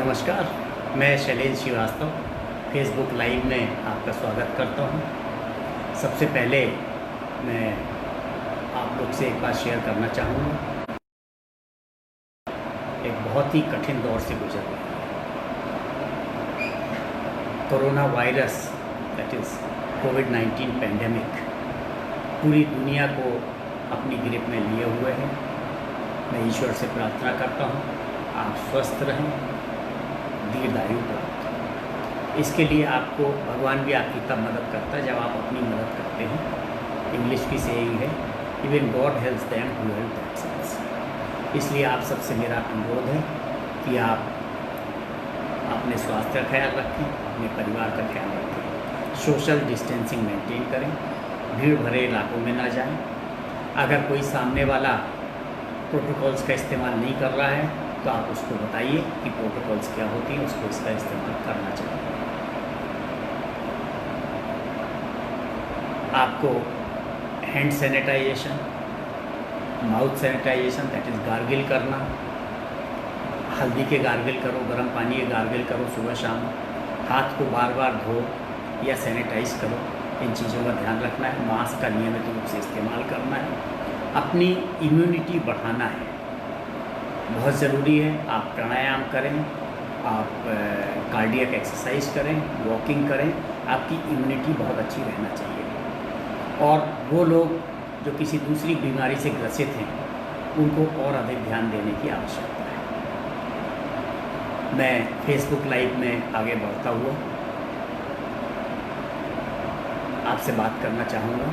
नमस्कार, मैं Shailendra Srivastava Facebook live में आपका स्वागत करता हूं। सबसे पहले मैं आप लोग से एक बात शेयर करना चाहूँगा। एक बहुत ही कठिन दौर से गुजर रहे हैं। Corona virus that is covid pandemic पूरी दुनिया को अपनी गिरफ्त में लिए हुए हैं। मैं ईश्वर से प्रार्थना करता हूँ आप स्वस्थ रहें, दीर्घायु प्राप्त। इसके लिए आपको भगवान भी आपकी तब मदद करता है जब आप अपनी मदद करते हैं। इंग्लिश की सेइंग है, even God helps them who help themselves. इसलिए आप सबसे मेरा अनुरोध है कि आप अपने स्वास्थ्य का ख्याल रखें, अपने परिवार का ख्याल रखें, सोशल डिस्टेंसिंग मेंटेन करें, भीड़ भरे इलाकों में ना जाएं। अगर कोई सामने वाला प्रोटोकॉल्स का इस्तेमाल नहीं कर रहा है तो आप उसको बताइए कि प्रोटोकॉल्स क्या होती हैं, उसको इसका इस्तेमाल करना चाहिए। आपको hand sanitisation, mouth sanitisation that is gargle करना, हल्दी के गार्गिल करो, गर्म पानी के गार्गिल करो सुबह शाम, हाथ को बार बार धो या सैनिटाइज करो। इन चीज़ों का ध्यान रखना है। मास्क का नियमित रूप से इस्तेमाल करना है। अपनी इम्यूनिटी बढ़ाना है, बहुत ज़रूरी है। आप प्राणायाम करें, आप कार्डियक एक्सरसाइज करें, वॉकिंग करें, आपकी इम्यूनिटी बहुत अच्छी रहना चाहिए। और वो लोग जो किसी दूसरी बीमारी से ग्रसित हैं उनको और अधिक ध्यान देने की आवश्यकता है। मैं फेसबुक लाइव में आगे बढ़ता हुआ आपसे बात करना चाहूँगा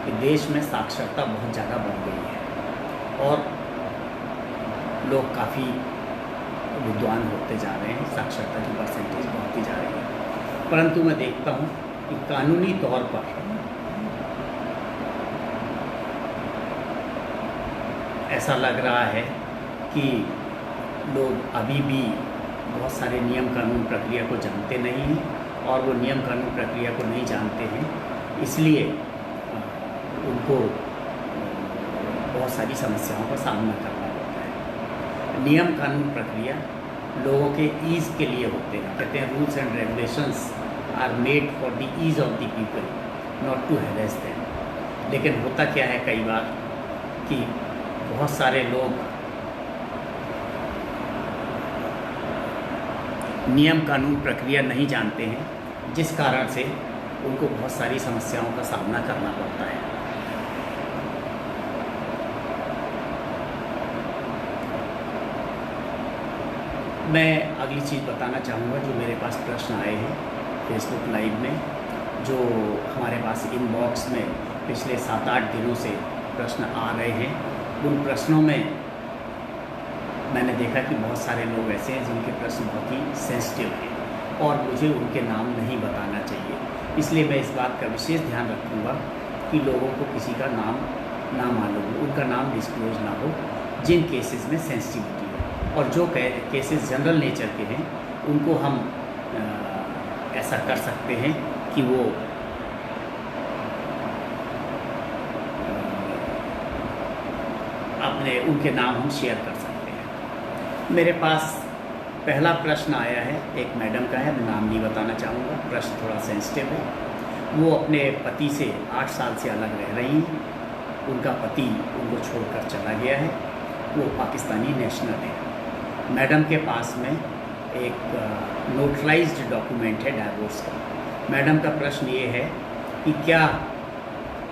कि देश में साक्षरता बहुत ज़्यादा बढ़ गई है और लोग काफ़ी विद्वान होते जा रहे हैं, साक्षरता की परसेंटेज बढ़ती जा रही है। परंतु मैं देखता हूँ कि कानूनी तौर पर ऐसा लग रहा है कि लोग अभी भी बहुत सारे नियम कानून प्रक्रिया को जानते नहीं हैं और वो नियम कानून प्रक्रिया को नहीं जानते हैं, इसलिए उनको बहुत सारी समस्याओं का सामना करना पड़ता है। नियम कानून प्रक्रिया लोगों के ईज़ के लिए होते हैं। कहते हैं rules and regulations are made for the ease of the people, not to harass them. लेकिन होता क्या है कई बार कि बहुत सारे लोग नियम कानून प्रक्रिया नहीं जानते हैं, जिस कारण से उनको बहुत सारी समस्याओं का सामना करना पड़ता है। मैं अगली चीज़ बताना चाहूँगा। जो मेरे पास प्रश्न आए हैं फेसबुक लाइव में, जो हमारे पास इनबॉक्स में पिछले 7-8 दिनों से प्रश्न आ रहे हैं, उन प्रश्नों में मैंने देखा कि बहुत सारे लोग ऐसे हैं जिनके प्रश्न बहुत ही सेंसिटिव हैं और मुझे उनके नाम नहीं बताना चाहिए। इसलिए मैं इस बात का विशेष ध्यान रखूँगा कि लोगों को किसी का नाम ना मालूम हो, उनका नाम डिस्क्लोज ना हो जिन केसेस में सेंसिटिविटी है। और जो केसेस जनरल नेचर के हैं उनको हम ऐसा कर सकते हैं कि वो अपने उनके नाम हम शेयर कर सकते हैं। मेरे पास पहला प्रश्न आया है, एक मैडम का है, मैं नाम नहीं बताना चाहूँगा, प्रश्न थोड़ा सेंसिटिव है। वो अपने पति से 8 साल से अलग रह रही हैं। उनका पति उनको छोड़कर चला गया है, वो पाकिस्तानी नेशनल है। मैडम के पास में एक नोटराइज्ड डॉक्यूमेंट है डाइवोर्स का। मैडम का प्रश्न ये है कि क्या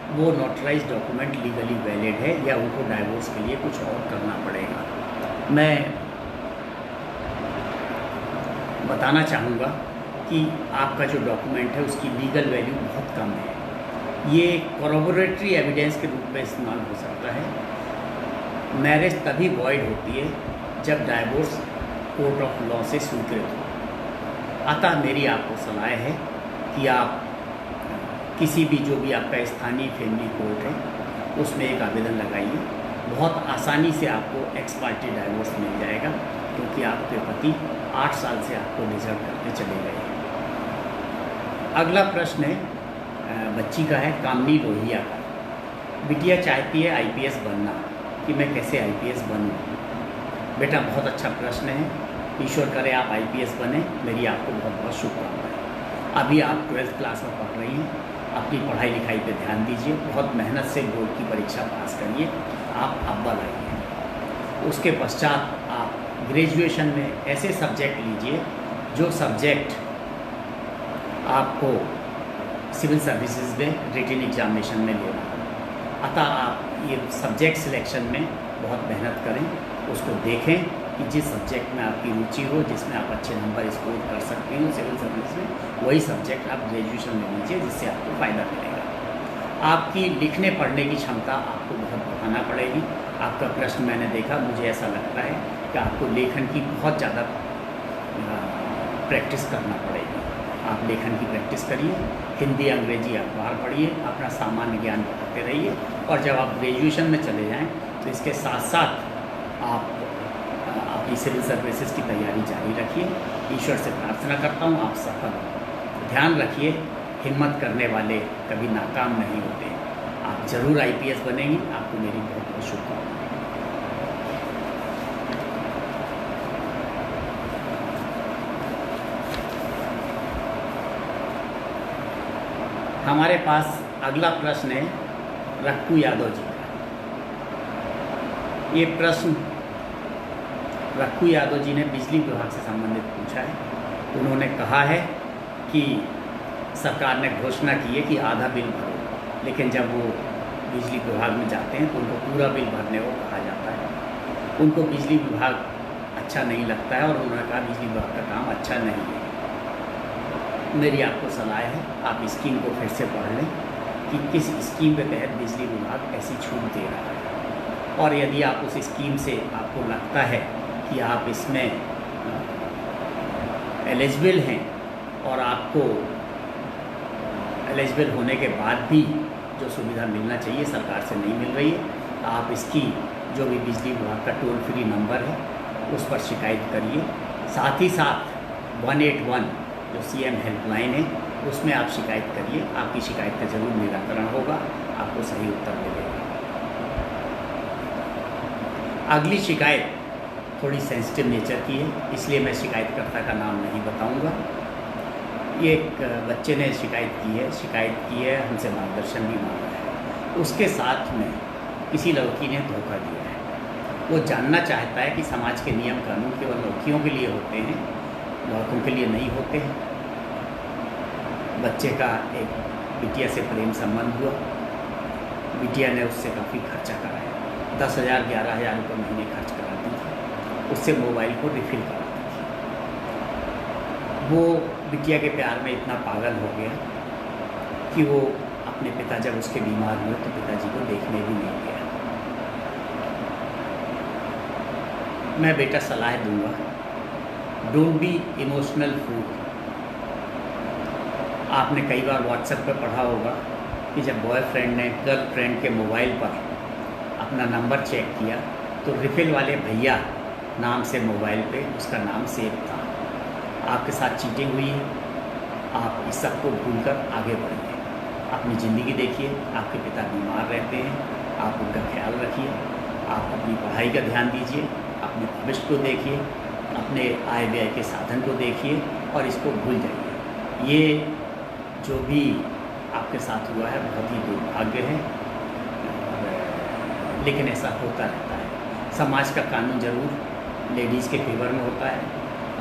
वो नोटराइज्ड डॉक्यूमेंट लीगली वैलिड है या उनको डाइवोर्स के लिए कुछ और करना पड़ेगा। मैं बताना चाहूँगा कि आपका जो डॉक्यूमेंट है उसकी लीगल वैल्यू बहुत कम है। ये कॉरोबोरेटरी एविडेंस के रूप में इस्तेमाल हो सकता है। मैरिज तभी वॉइड होती है जब डाइवोर्स कोर्ट ऑफ लॉ से स्वीकृत हो। अतः मेरी आपको सलाह है कि आप किसी भी जो भी आपका स्थानीय फैमिली कोर्ट है उसमें एक आवेदन लगाइए। बहुत आसानी से आपको एक्स पार्टी डाइवोर्स मिल जाएगा, क्योंकि आपके पति 8 साल से आपको डिजर्व करके चले गए। अगला प्रश्न है बच्ची का है, कामनी लोहिया का। बिटिया चाहती है IPS बनना, कि मैं कैसे IPS बनूँ। बेटा बहुत अच्छा प्रश्न है। ईश्वर करे आप IPS बने, मेरी आपको बहुत बहुत शुभकामनाएं। अभी आप 12th क्लास में पढ़ रही हैं, अपनी पढ़ाई लिखाई पे ध्यान दीजिए, बहुत मेहनत से बोर्ड की परीक्षा पास करिए, आप अव्वल आइए। उसके पश्चात आप ग्रेजुएशन में ऐसे सब्जेक्ट लीजिए जो सब्जेक्ट आपको सिविल सर्विसेज में रिटन एग्जामिनेशन में लेना है। अतः आप ये सब्जेक्ट सिलेक्शन में बहुत मेहनत करें, उसको देखें कि जिस सब्जेक्ट में आपकी रुचि हो, जिसमें आप अच्छे नंबर स्कोर कर सकते हो सिविल सर्विस में, वही सब्जेक्ट आप ग्रेजुएशन में लीजिए, जिससे आपको फ़ायदा मिलेगा। आपकी लिखने पढ़ने की क्षमता आपको बहुत बढ़ाना पड़ेगी। आपका प्रश्न मैंने देखा, मुझे ऐसा लगता है कि आपको लेखन की बहुत ज़्यादा प्रैक्टिस करना पड़ेगी। आप लेखन की प्रैक्टिस करिए, हिंदी अंग्रेजी अखबार पढ़िए, अपना सामान्य ज्ञान बढ़ाते रहिए, और जब आप ग्रेजुएशन में चले जाएं तो इसके साथ साथ आप अपनी सिविल सर्विसेज की तैयारी जारी रखिए। ईश्वर से प्रार्थना करता हूँ आप सफल हों। ध्यान रखिए, हिम्मत करने वाले कभी नाकाम नहीं होते। आप ज़रूर IPS बनेंगी। आपको मेरी बहुत बहुत शुभकामनाएं। हमारे पास अगला प्रश्न है रक्कू यादव जी का। ये प्रश्न रक्कू यादव जी ने बिजली विभाग से संबंधित पूछा है। उन्होंने कहा है कि सरकार ने घोषणा की है कि आधा बिल भरो, लेकिन जब वो बिजली विभाग में जाते हैं तो उनको पूरा बिल भरने को कहा जाता है। उनको बिजली विभाग अच्छा नहीं लगता है और उन्होंने कहा बिजली विभाग का काम अच्छा नहीं है। मेरी आपको सलाह है, आप स्कीम को फिर से पढ़ लें कि किस स्कीम के तहत बिजली विभाग ऐसी छूट दे रहा है, और यदि आप उस स्कीम से आपको लगता है कि आप इसमें एलिजिबल हैं और आपको एलिजिबल होने के बाद भी जो सुविधा मिलना चाहिए सरकार से नहीं मिल रही है, तो आप इसकी जो भी बिजली विभाग का टोल फ्री नंबर है उस पर शिकायत करिए। साथ ही साथ 181 जो CM हेल्पलाइन है उसमें आप शिकायत करिए। आपकी शिकायत का जरूर निराकरण होगा, आपको सही उत्तर मिलेगा। अगली शिकायत थोड़ी सेंसिटिव नेचर की है, इसलिए मैं शिकायतकर्ता का नाम नहीं बताऊंगा। ये एक बच्चे ने शिकायत की है, हमसे मार्गदर्शन भी मांगा है। उसके साथ में किसी लड़की ने धोखा दिया है। वो जानना चाहता है कि समाज के नियम कानून केवल लड़कियों के लिए होते हैं, लड़कों के लिए नहीं होते हैं। बच्चे का एक बिटिया से प्रेम संबंध हुआ, बिटिया ने उससे काफ़ी खर्चा कराया, 10,000 11,000 रुपये महीने खर्च कराती थी, उससे मोबाइल को रिफिल कराती थी। वो बिटिया के प्यार में इतना पागल हो गया कि वो अपने पिता जब उसके बीमार हुए तो पिताजी को देखने भी नहीं गया। मैं बेटा सलाह दूंगा, डोंट बी इमोशनल फूड। आपने कई बार व्हाट्सएप पर पढ़ा होगा कि जब बॉयफ्रेंड ने गर्लफ्रेंड के मोबाइल पर अपना नंबर चेक किया तो रिफिल वाले भैया नाम से मोबाइल पे उसका नाम सेव था। आपके साथ चीटिंग हुई है, आप इस सब को भूलकर आगे बढ़िए, अपनी ज़िंदगी देखिए। आपके पिता बीमार रहते हैं, आप उनका ख्याल रखिए, आप अपनी पढ़ाई का ध्यान दीजिए, अपने भविष्य को देखिए, अपने आय व्यय के साधन को देखिए और इसको भूल जाइए। ये जो भी आपके साथ हुआ है बहुत ही दुर्भाग्य है, लेकिन ऐसा होता रहता है। समाज का कानून जरूर लेडीज़ के फेवर में होता है।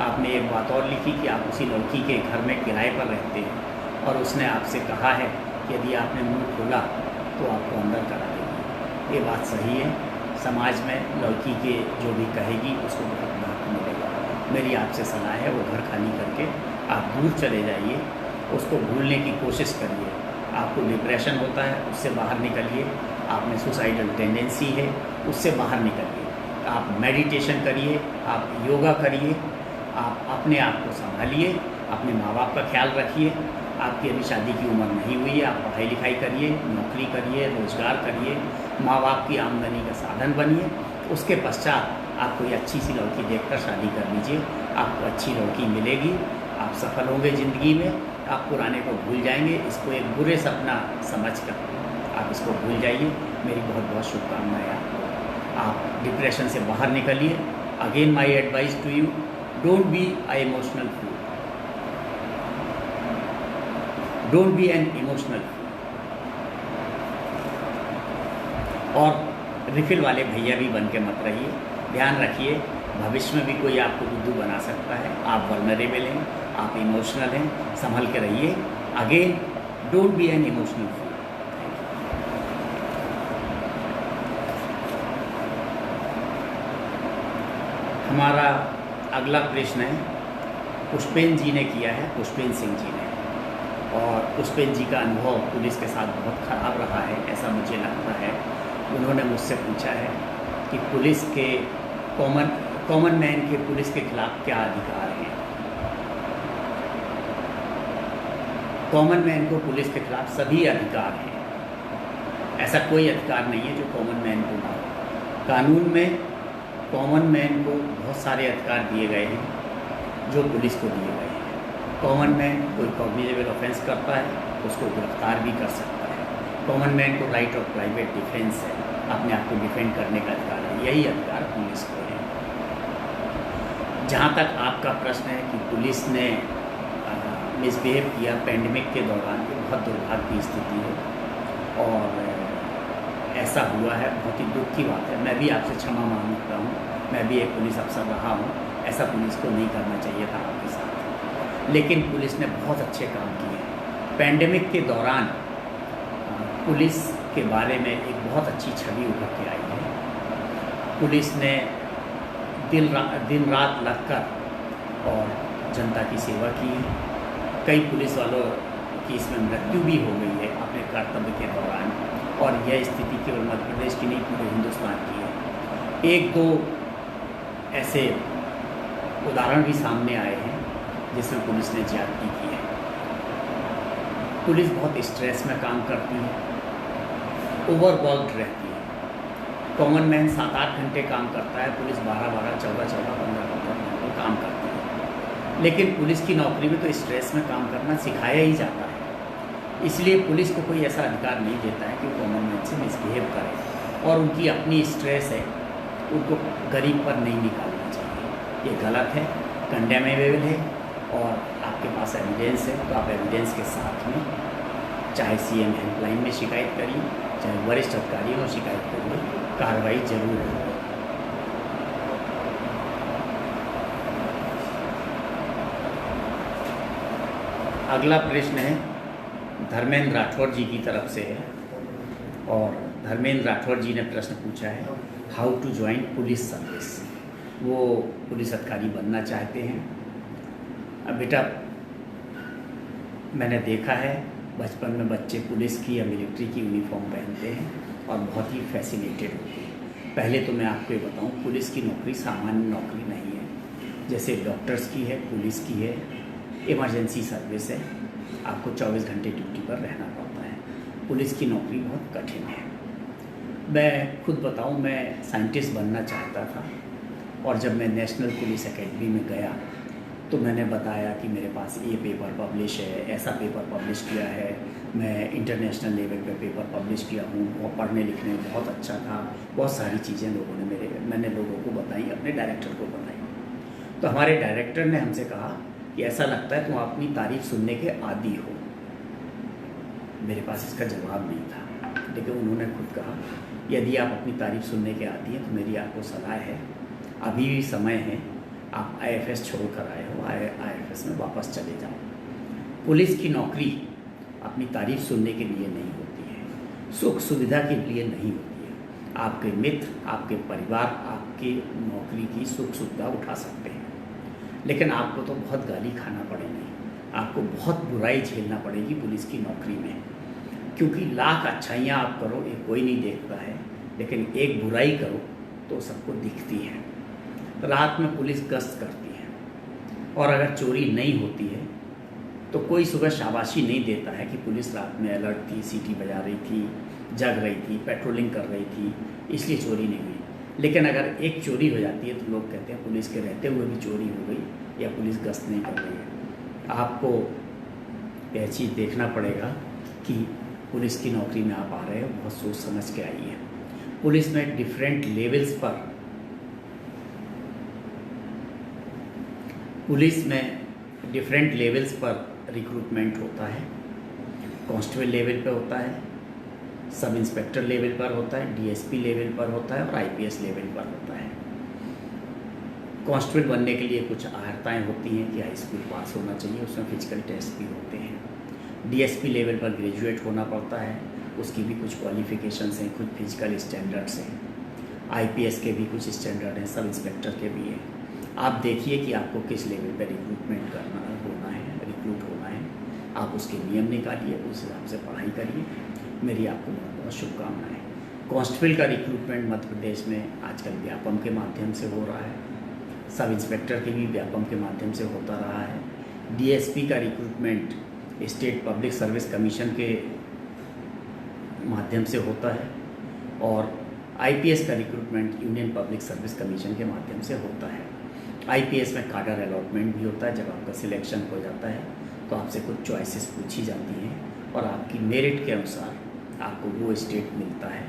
आपने एक बात और लिखी कि आप उसी लड़की के घर में किराए पर रहते हैं और उसने आपसे कहा है कि यदि आपने मुंह खोला तो आपको अंदर करा देगी। ये बात सही है। समाज में लड़की के जो भी कहेगी उसको बहुत महत्व मिलेगा। मेरी आपसे सलाह है वो घर खाली करके आप दूर चले जाइए, उसको भूलने की कोशिश करिए। आपको डिप्रेशन होता है, उससे बाहर निकलिए। आप में सुसाइडल टेंडेंसी है, उससे बाहर निकलिए। आप मेडिटेशन करिए, आप योगा करिए, आप अपने आप को संभालिए, अपने माँ बाप का ख्याल रखिए। आपकी अभी शादी की उम्र नहीं हुई है, आप पढ़ाई लिखाई करिए, नौकरी करिए, रोज़गार करिए, माँ बाप की आमदनी का साधन बनिए। उसके पश्चात आप कोई अच्छी सी लड़की देखकर शादी कर लीजिए, आपको अच्छी लड़की मिलेगी, आप सफल होंगे ज़िंदगी में। आप पुराने को भूल जाएंगे, इसको एक बुरे सपना समझकर आप इसको भूल जाइए। मेरी बहुत बहुत शुभकामनाएं आपको। आप डिप्रेशन से बाहर निकलिए। Again my advice to you, don't be a emotional fool, don't be an emotional fool. और रिफिल वाले भैया भी बन के मत रहिए। ध्यान रखिए, भविष्य में भी कोई आपको बुद्धू बना सकता है। आप वल्नरेबल हैं, आप इमोशनल हैं, संभल के रहिए। Again, don't be an emotional fool. हमारा अगला प्रश्न है, पुष्पेन जी ने किया है, पुष्पेन सिंह जी ने। और पुष्पेन जी का अनुभव पुलिस के साथ बहुत ख़राब रहा है, ऐसा मुझे लगता है। उन्होंने मुझसे पूछा है कि पुलिस के कॉमन मैन के पुलिस के खिलाफ क्या अधिकार हैं। कॉमन मैन को पुलिस के खिलाफ सभी अधिकार हैं। ऐसा कोई अधिकार नहीं है जो कॉमन मैन को ना हो। कानून में कॉमन मैन को बहुत सारे अधिकार दिए गए हैं जो पुलिस को दिए गए हैं। कॉमन मैन कोई कॉग्निजेबल ऑफेंस करता है, उसको गिरफ्तार भी कर सकता है। कॉमन मैन को राइट ऑफ प्राइवेट डिफेंस है, अपने आप को डिफेंड करने का अधिकार है। यही अधिकार पुलिस को है। जहाँ तक आपका प्रश्न है कि पुलिस ने मिसबिहेव किया पैंडेमिक के दौरान, ये बहुत दुर्भाग्य की स्थिति है और ऐसा हुआ है, बहुत ही दुख की बात है। मैं भी आपसे क्षमा मांगता हूँ, मैं भी एक पुलिस अफसर रहा हूँ। ऐसा पुलिस को नहीं करना चाहिए था आपके साथ, लेकिन पुलिस ने बहुत अच्छे काम किए। पैंडेमिक के दौरान पुलिस के बारे में एक बहुत अच्छी छवि उभर के आई है। पुलिस ने दिन रात लगकर और जनता की सेवा की। कई पुलिस वालों की इसमें मृत्यु भी हो गई है अपने कर्तव्य के दौरान, और यह स्थिति केवल मध्य प्रदेश की नहीं, पूरे हिंदुस्तान की है। एक दो ऐसे उदाहरण भी सामने आए हैं जिसमें पुलिस ने ज्यादती की है। पुलिस बहुत स्ट्रेस में काम करती है, ओवरवर्क्ड रहती है। कॉमन मैन 7-8 घंटे काम करता है, पुलिस 12-12, 14-14, 15-15 घंटे काम करती है। लेकिन पुलिस की नौकरी में तो स्ट्रेस में काम करना सिखाया ही जाता है। इसलिए पुलिस को कोई ऐसा अधिकार नहीं देता है कि कॉमन मैन से मिसबिहेव करे, और उनकी अपनी स्ट्रेस है, उनको गरीब पर नहीं निकालना चाहिए। ये गलत है, कंडेमेबल है, और आपके पास एविडेंस है तो आप एविडेंस के साथ में चाहे सीएम हेल्पलाइन में शिकायत करिए, चाहे वरिष्ठ अधिकारियों में शिकायत करिए, कार्रवाई जरूर होगी। अगला प्रश्न है धर्मेंद्र राठौर जी की तरफ से है, और धर्मेंद्र राठौर जी ने प्रश्न पूछा है how to join police service. वो पुलिस अधिकारी बनना चाहते हैं। अब बेटा, मैंने देखा है बचपन में बच्चे पुलिस की या मिलिट्री की यूनिफॉर्म पहनते हैं और बहुत ही फैसिनेटेड होते हैं। पहले तो मैं आपको ये बताऊँ, पुलिस की नौकरी सामान्य नौकरी नहीं है। जैसे डॉक्टर्स की है, पुलिस की है, इमरजेंसी सर्विस है, आपको 24 घंटे ड्यूटी पर रहना पड़ता है। पुलिस की नौकरी बहुत कठिन है। मैं खुद बताऊं, मैं साइंटिस्ट बनना चाहता था, और जब मैं नेशनल पुलिस एकेडमी में गया तो मैंने बताया कि मेरे पास ये पेपर पब्लिश है, ऐसा पेपर पब्लिश किया है, मैं इंटरनेशनल लेवल पे पेपर पब्लिश किया हूँ, और पढ़ने लिखने में बहुत अच्छा था। बहुत सारी चीज़ें मैंने लोगों को बताई, अपने डायरेक्टर को बताई। तो हमारे डायरेक्टर ने हमसे कहा कि ऐसा लगता है तुम अपनी तारीफ सुनने के आदी हो। मेरे पास इसका जवाब नहीं था, लेकिन उन्होंने खुद कहा यदि आप अपनी तारीफ सुनने के आदी हैं तो मेरी आपको सलाह है, अभी भी समय है, आप आईएफएस छोड़ कर आए हो, आईएफएस में वापस चले जाओ। पुलिस की नौकरी अपनी तारीफ सुनने के लिए नहीं होती है, सुख सुविधा के लिए नहीं होती है। आपके मित्र, आपके परिवार आपकी नौकरी की सुख सुविधा उठा सकते हैं, लेकिन आपको तो बहुत गाली खाना पड़ेगी, आपको बहुत बुराई झेलना पड़ेगी पुलिस की नौकरी में। क्योंकि लाख अच्छाइयाँ आप करो ये कोई नहीं देखता है, लेकिन एक बुराई करो तो सबको दिखती है। रात में पुलिस गश्त करती है, और अगर चोरी नहीं होती है तो कोई सुबह शाबाशी नहीं देता है कि पुलिस रात में अलर्ट थी, सीटी बजा रही थी, जग रही थी, पेट्रोलिंग कर रही थी, इसलिए चोरी नहीं हुई। लेकिन अगर एक चोरी हो जाती है तो लोग कहते हैं पुलिस के रहते हुए भी चोरी हो गई, या पुलिस गश्त नहीं कर रही है। आपको यह चीज़ देखना पड़ेगा कि पुलिस की नौकरी में आप आ रहे हो, बहुत सोच समझ के आइए। पुलिस में डिफरेंट लेवल्स पर पुलिस में डिफरेंट लेवल्स पर रिक्रूटमेंट होता है। कांस्टेबल लेवल पे होता है, सब इंस्पेक्टर लेवल पर होता है, डीएसपी लेवल पर होता है और आईपीएस लेवल पर होता है। कांस्टेबल बनने के लिए कुछ अर्हताएँ होती हैं कि हाई स्कूल पास होना चाहिए, उसमें फिजिकल टेस्ट भी होते हैं। डीएसपी लेवल पर ग्रेजुएट होना पड़ता है, उसकी भी कुछ क्वालिफिकेशंस हैं, कुछ फिजिकल स्टैंडर्ड्स हैं। आईपीएस के भी कुछ स्टैंडर्ड हैं, सब इंस्पेक्टर के भी हैं। आप देखिए कि आपको किस लेवल पर रिक्रूट होना है। आप उसके नियम निकालिए, उस हिसाब से पढ़ाई करिए। मेरी आपको बहुत बहुत शुभकामनाएँ। कांस्टेबल का रिक्रूटमेंट मध्य प्रदेश में आजकल व्यापम के माध्यम से हो रहा है, सब इंस्पेक्टर के भी व्यापम के माध्यम से होता रहा है। डीएसपी का recruitment state public service commission के माध्यम से होता है और आईपीएस का recruitment union public service commission के माध्यम से होता है। आईपीएस में काडर अलॉटमेंट भी होता है। जब आपका सिलेक्शन हो जाता है तो आपसे कुछ चॉइसेस पूछी जाती हैं और आपकी मेरिट के अनुसार आपको वो स्टेट मिलता है।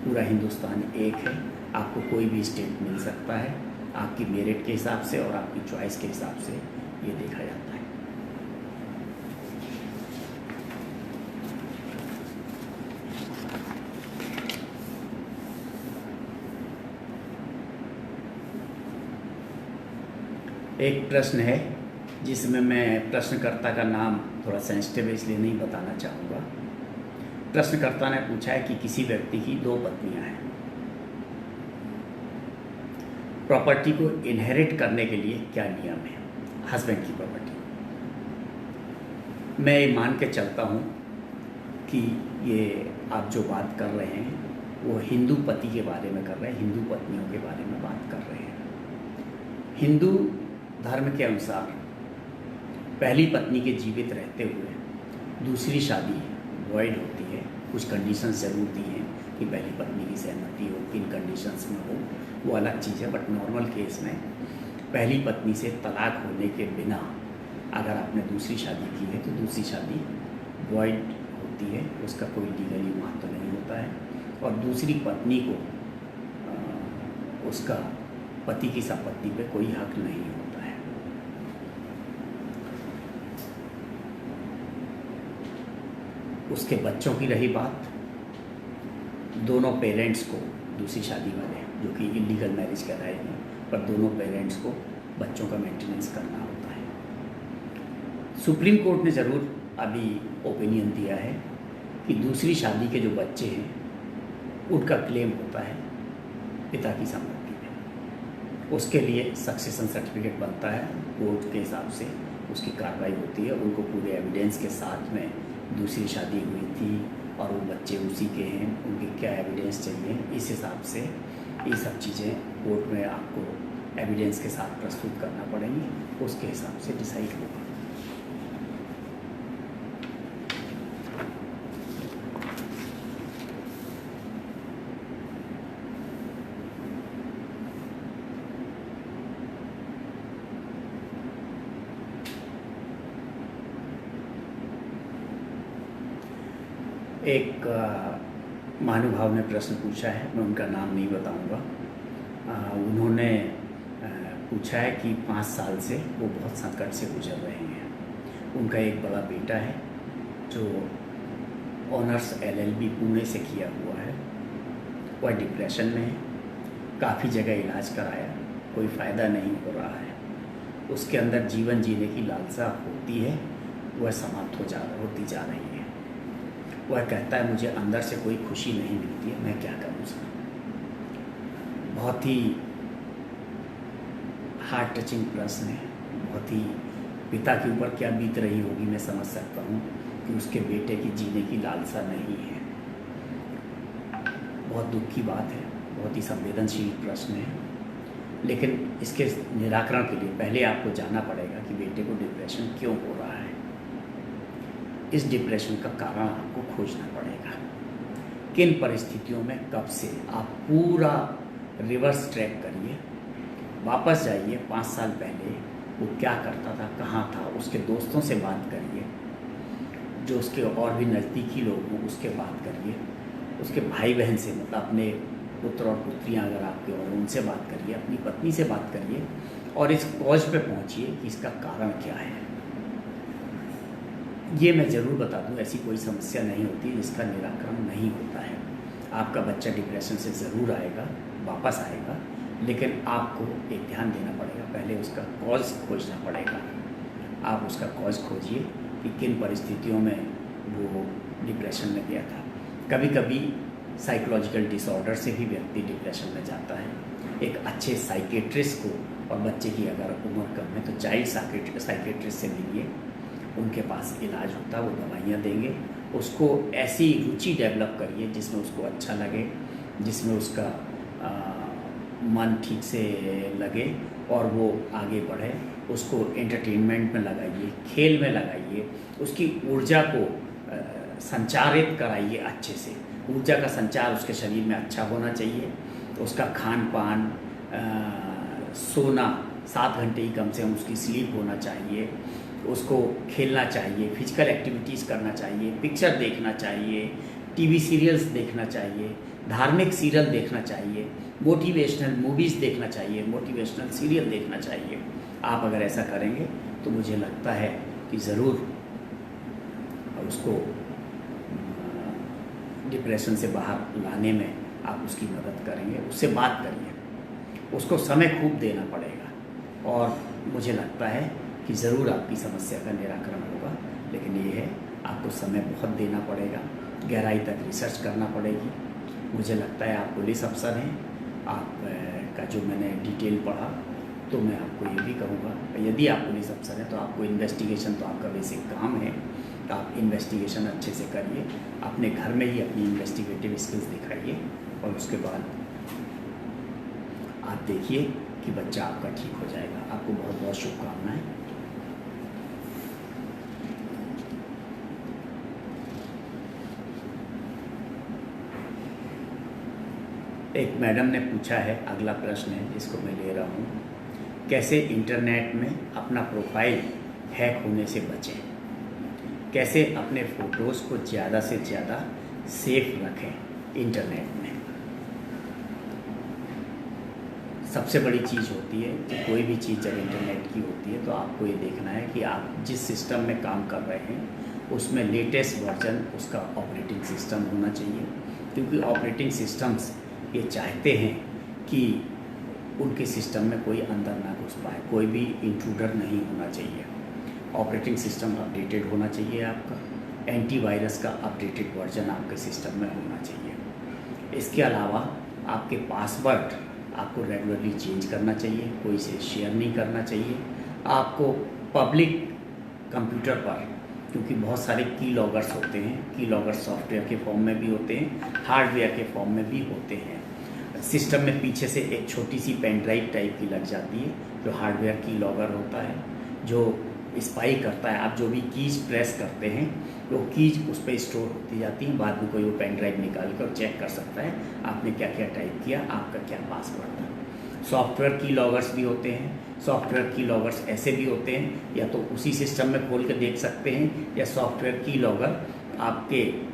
पूरा हिंदुस्तान एक है, आपको कोई भी स्टेट मिल सकता है आपकी मेरिट के हिसाब से और आपकी चॉइस के हिसाब से ये देखा जाता है। एक प्रश्न है जिसमें मैं प्रश्नकर्ता का नाम थोड़ा सेंसिटिव है इसलिए नहीं बताना चाहूँगा। प्रश्नकर्ता ने पूछा है कि किसी व्यक्ति की 2 पत्नियां हैं, प्रॉपर्टी को इनहेरिट करने के लिए क्या नियम है? हस्बैंड की प्रॉपर्टी मैं मान के चलता हूँ कि ये आप जो बात कर रहे हैं वो हिंदू पति के बारे में कर रहे हैं, हिंदू पत्नियों के बारे में बात कर रहे हैं। हिंदू धर्म के अनुसार पहली पत्नी के जीवित रहते हुए दूसरी शादी वॉइड होती है। कुछ कंडीशंस ज़रूर दी हैं कि पहली पत्नी की सहमति हो, किन कंडीशंस में हो, वो अलग चीज़ है। बट नॉर्मल केस में पहली पत्नी से तलाक होने के बिना अगर आपने दूसरी शादी की है तो दूसरी शादी वॉइड होती है, उसका कोई लीगली महत्व नहीं होता है और दूसरी पत्नी को उसका पति की संपत्ति पे कोई हक नहीं होता है। उसके बच्चों की रही बात, दोनों पेरेंट्स को दूसरी शादी वाले जो कि इलीगल मैरिज कराएंगे पर दोनों पेरेंट्स को बच्चों का मेंटेनेंस करना होता है। सुप्रीम कोर्ट ने ज़रूर अभी ओपिनियन दिया है कि दूसरी शादी के जो बच्चे हैं उनका क्लेम होता है पिता की संपत्ति में, उसके लिए सक्सेशन सर्टिफिकेट बनता है। कोर्ट के हिसाब से उसकी कार्रवाई होती है, उनको पूरे एविडेंस के साथ में दूसरी शादी हुई थी और वो बच्चे उसी के हैं, उनके क्या एविडेंस चाहिए, इस हिसाब से ये सब चीज़ें कोर्ट में आपको एविडेंस के साथ प्रस्तुत करना पड़ेंगी, उसके हिसाब से डिसाइड होगा। एक महानुभाव ने प्रश्न पूछा है, मैं उनका नाम नहीं बताऊंगा। उन्होंने पूछा है कि 5 साल से वो बहुत संकट से गुजर रहे हैं। उनका एक बड़ा बेटा है जो ऑनर्स LLB पुणे से किया हुआ है, वह डिप्रेशन में है, काफ़ी जगह इलाज कराया, कोई फ़ायदा नहीं हो रहा है। उसके अंदर जीवन जीने की लालसा होती है, वह समाप्त होती जा रही है। वह कहता है मुझे अंदर से कोई खुशी नहीं मिलती है, मैं क्या करूँ सर। बहुत ही हार्ट टचिंग प्रश्न है, बहुत ही पिता के ऊपर क्या बीत रही होगी मैं समझ सकता हूँ कि उसके बेटे की जीने की लालसा नहीं है। बहुत दुख की बात है, बहुत ही संवेदनशील प्रश्न है, लेकिन इसके निराकरण के लिए पहले आपको जानना पड़ेगा कि बेटे को डिप्रेशन क्यों हो रहा है। इस डिप्रेशन का कारण आपको खोजना पड़ेगा, किन परिस्थितियों में कब से। आप पूरा रिवर्स ट्रैक करिए, वापस जाइए 5 साल पहले वो क्या करता था, कहाँ था, उसके दोस्तों से बात करिए, जो उसके और भी नज़दीकी लोग हों उसके बात करिए, उसके भाई बहन से मतलब अपने पुत्र और पुत्रियां अगर आपके, और उनसे बात करिए, अपनी पत्नी से बात करिए और इस कॉज पे पहुंचिए कि इसका कारण क्या है। ये मैं ज़रूर बता दूं, ऐसी कोई समस्या नहीं होती जिसका निराकरण नहीं होता है। आपका बच्चा डिप्रेशन से ज़रूर आएगा, वापस आएगा, लेकिन आपको एक ध्यान देना पड़ेगा, पहले उसका कॉज खोजना पड़ेगा। आप उसका कॉज खोजिए कि किन परिस्थितियों में वो डिप्रेशन में गया था। कभी कभी साइकोलॉजिकल डिसऑर्डर से भी व्यक्ति डिप्रेशन में जाता है। एक अच्छे साइकेट्रिस्ट को, और बच्चे की अगर उम्र कम है तो चाइल्ड साइकेट्रिस्ट से मिलिए, उनके पास इलाज होता है, वो दवाइयाँ देंगे। उसको ऐसी रुचि डेवलप करिए जिसमें उसको अच्छा लगे, जिसमें उसका मन ठीक से लगे और वो आगे बढ़े। उसको एंटरटेनमेंट में लगाइए, खेल में लगाइए, उसकी ऊर्जा को संचारित कराइए अच्छे से। ऊर्जा का संचार उसके शरीर में अच्छा होना चाहिए। उसका खान पान, सोना 7 घंटे ही कम से कम उसकी स्लीप होना चाहिए। उसको खेलना चाहिए, फिजिकल एक्टिविटीज़ करना चाहिए, पिक्चर देखना चाहिए, टीवी सीरियल्स देखना चाहिए, धार्मिक सीरियल देखना चाहिए, मोटिवेशनल मूवीज़ देखना चाहिए, मोटिवेशनल सीरियल देखना चाहिए। आप अगर ऐसा करेंगे तो मुझे लगता है कि ज़रूर उसको डिप्रेशन से बाहर लाने में आप उसकी मदद करेंगे। उससे बात करिए, उसको समय खूब देना पड़ेगा और मुझे लगता है कि ज़रूर आपकी समस्या का निराकरण होगा। लेकिन ये है, आपको समय बहुत देना पड़ेगा, गहराई तक रिसर्च करना पड़ेगी। मुझे लगता है आप पुलिस अफसर हैं, आपका जो मैंने डिटेल पढ़ा, तो मैं आपको ये भी कहूँगा, यदि आप पुलिस अफसर हैं तो आपको इन्वेस्टिगेशन तो आपका बेसिक काम है, तो आप इन्वेस्टिगेशन अच्छे से करिए, अपने घर में ही अपनी इन्वेस्टिगेटिव स्किल्स दिखाइए और उसके बाद आप देखिए कि बच्चा आपका ठीक हो जाएगा। आपको बहुत बहुत शुभकामनाएं। एक मैडम ने पूछा है, अगला प्रश्न है जिसको मैं ले रहा हूँ, कैसे इंटरनेट में अपना प्रोफाइल हैक होने से बचें, कैसे अपने फ़ोटोज़ को ज़्यादा से ज़्यादा सेफ रखें इंटरनेट में। सबसे बड़ी चीज़ होती है कि कोई भी चीज़ जब इंटरनेट की होती है तो आपको ये देखना है कि आप जिस सिस्टम में काम कर रहे हैं उसमें लेटेस्ट वर्जन उसका ऑपरेटिंग सिस्टम होना चाहिए, क्योंकि ऑपरेटिंग सिस्टम्स ये चाहते हैं कि उनके सिस्टम में कोई अंदर ना घुस पाए, कोई भी इंट्रूडर नहीं होना चाहिए। ऑपरेटिंग सिस्टम अपडेटेड होना चाहिए आपका, एंटीवायरस का अपडेटेड वर्जन आपके सिस्टम में होना चाहिए। इसके अलावा आपके पासवर्ड आपको रेगुलरली चेंज करना चाहिए, कोई से शेयर नहीं करना चाहिए। आपको पब्लिक कंप्यूटर पर, क्योंकि बहुत सारे की लॉगर्स होते हैं, की लॉगर्स सॉफ्टवेयर के फॉर्म में भी होते हैं, हार्डवेयर के फॉर्म में भी होते हैं। सिस्टम में पीछे से एक छोटी सी पेन ड्राइव टाइप की लग जाती है जो हार्डवेयर की लॉगर होता है, जो स्पाई करता है। आप जो भी कीज प्रेस करते हैं वो कीज उस पर स्टोर होती जाती हैं। बाद में कोई वो पेन ड्राइव निकाल कर चेक कर सकता है आपने क्या क्या टाइप किया, आपका क्या पासवर्ड था। सॉफ्टवेयर की लॉगर्स भी होते हैं। सॉफ्टवेयर की लॉगर्स ऐसे भी होते हैं, या तो उसी सिस्टम में खोल कर देख सकते हैं, या सॉफ्टवेयर की लॉगर आपके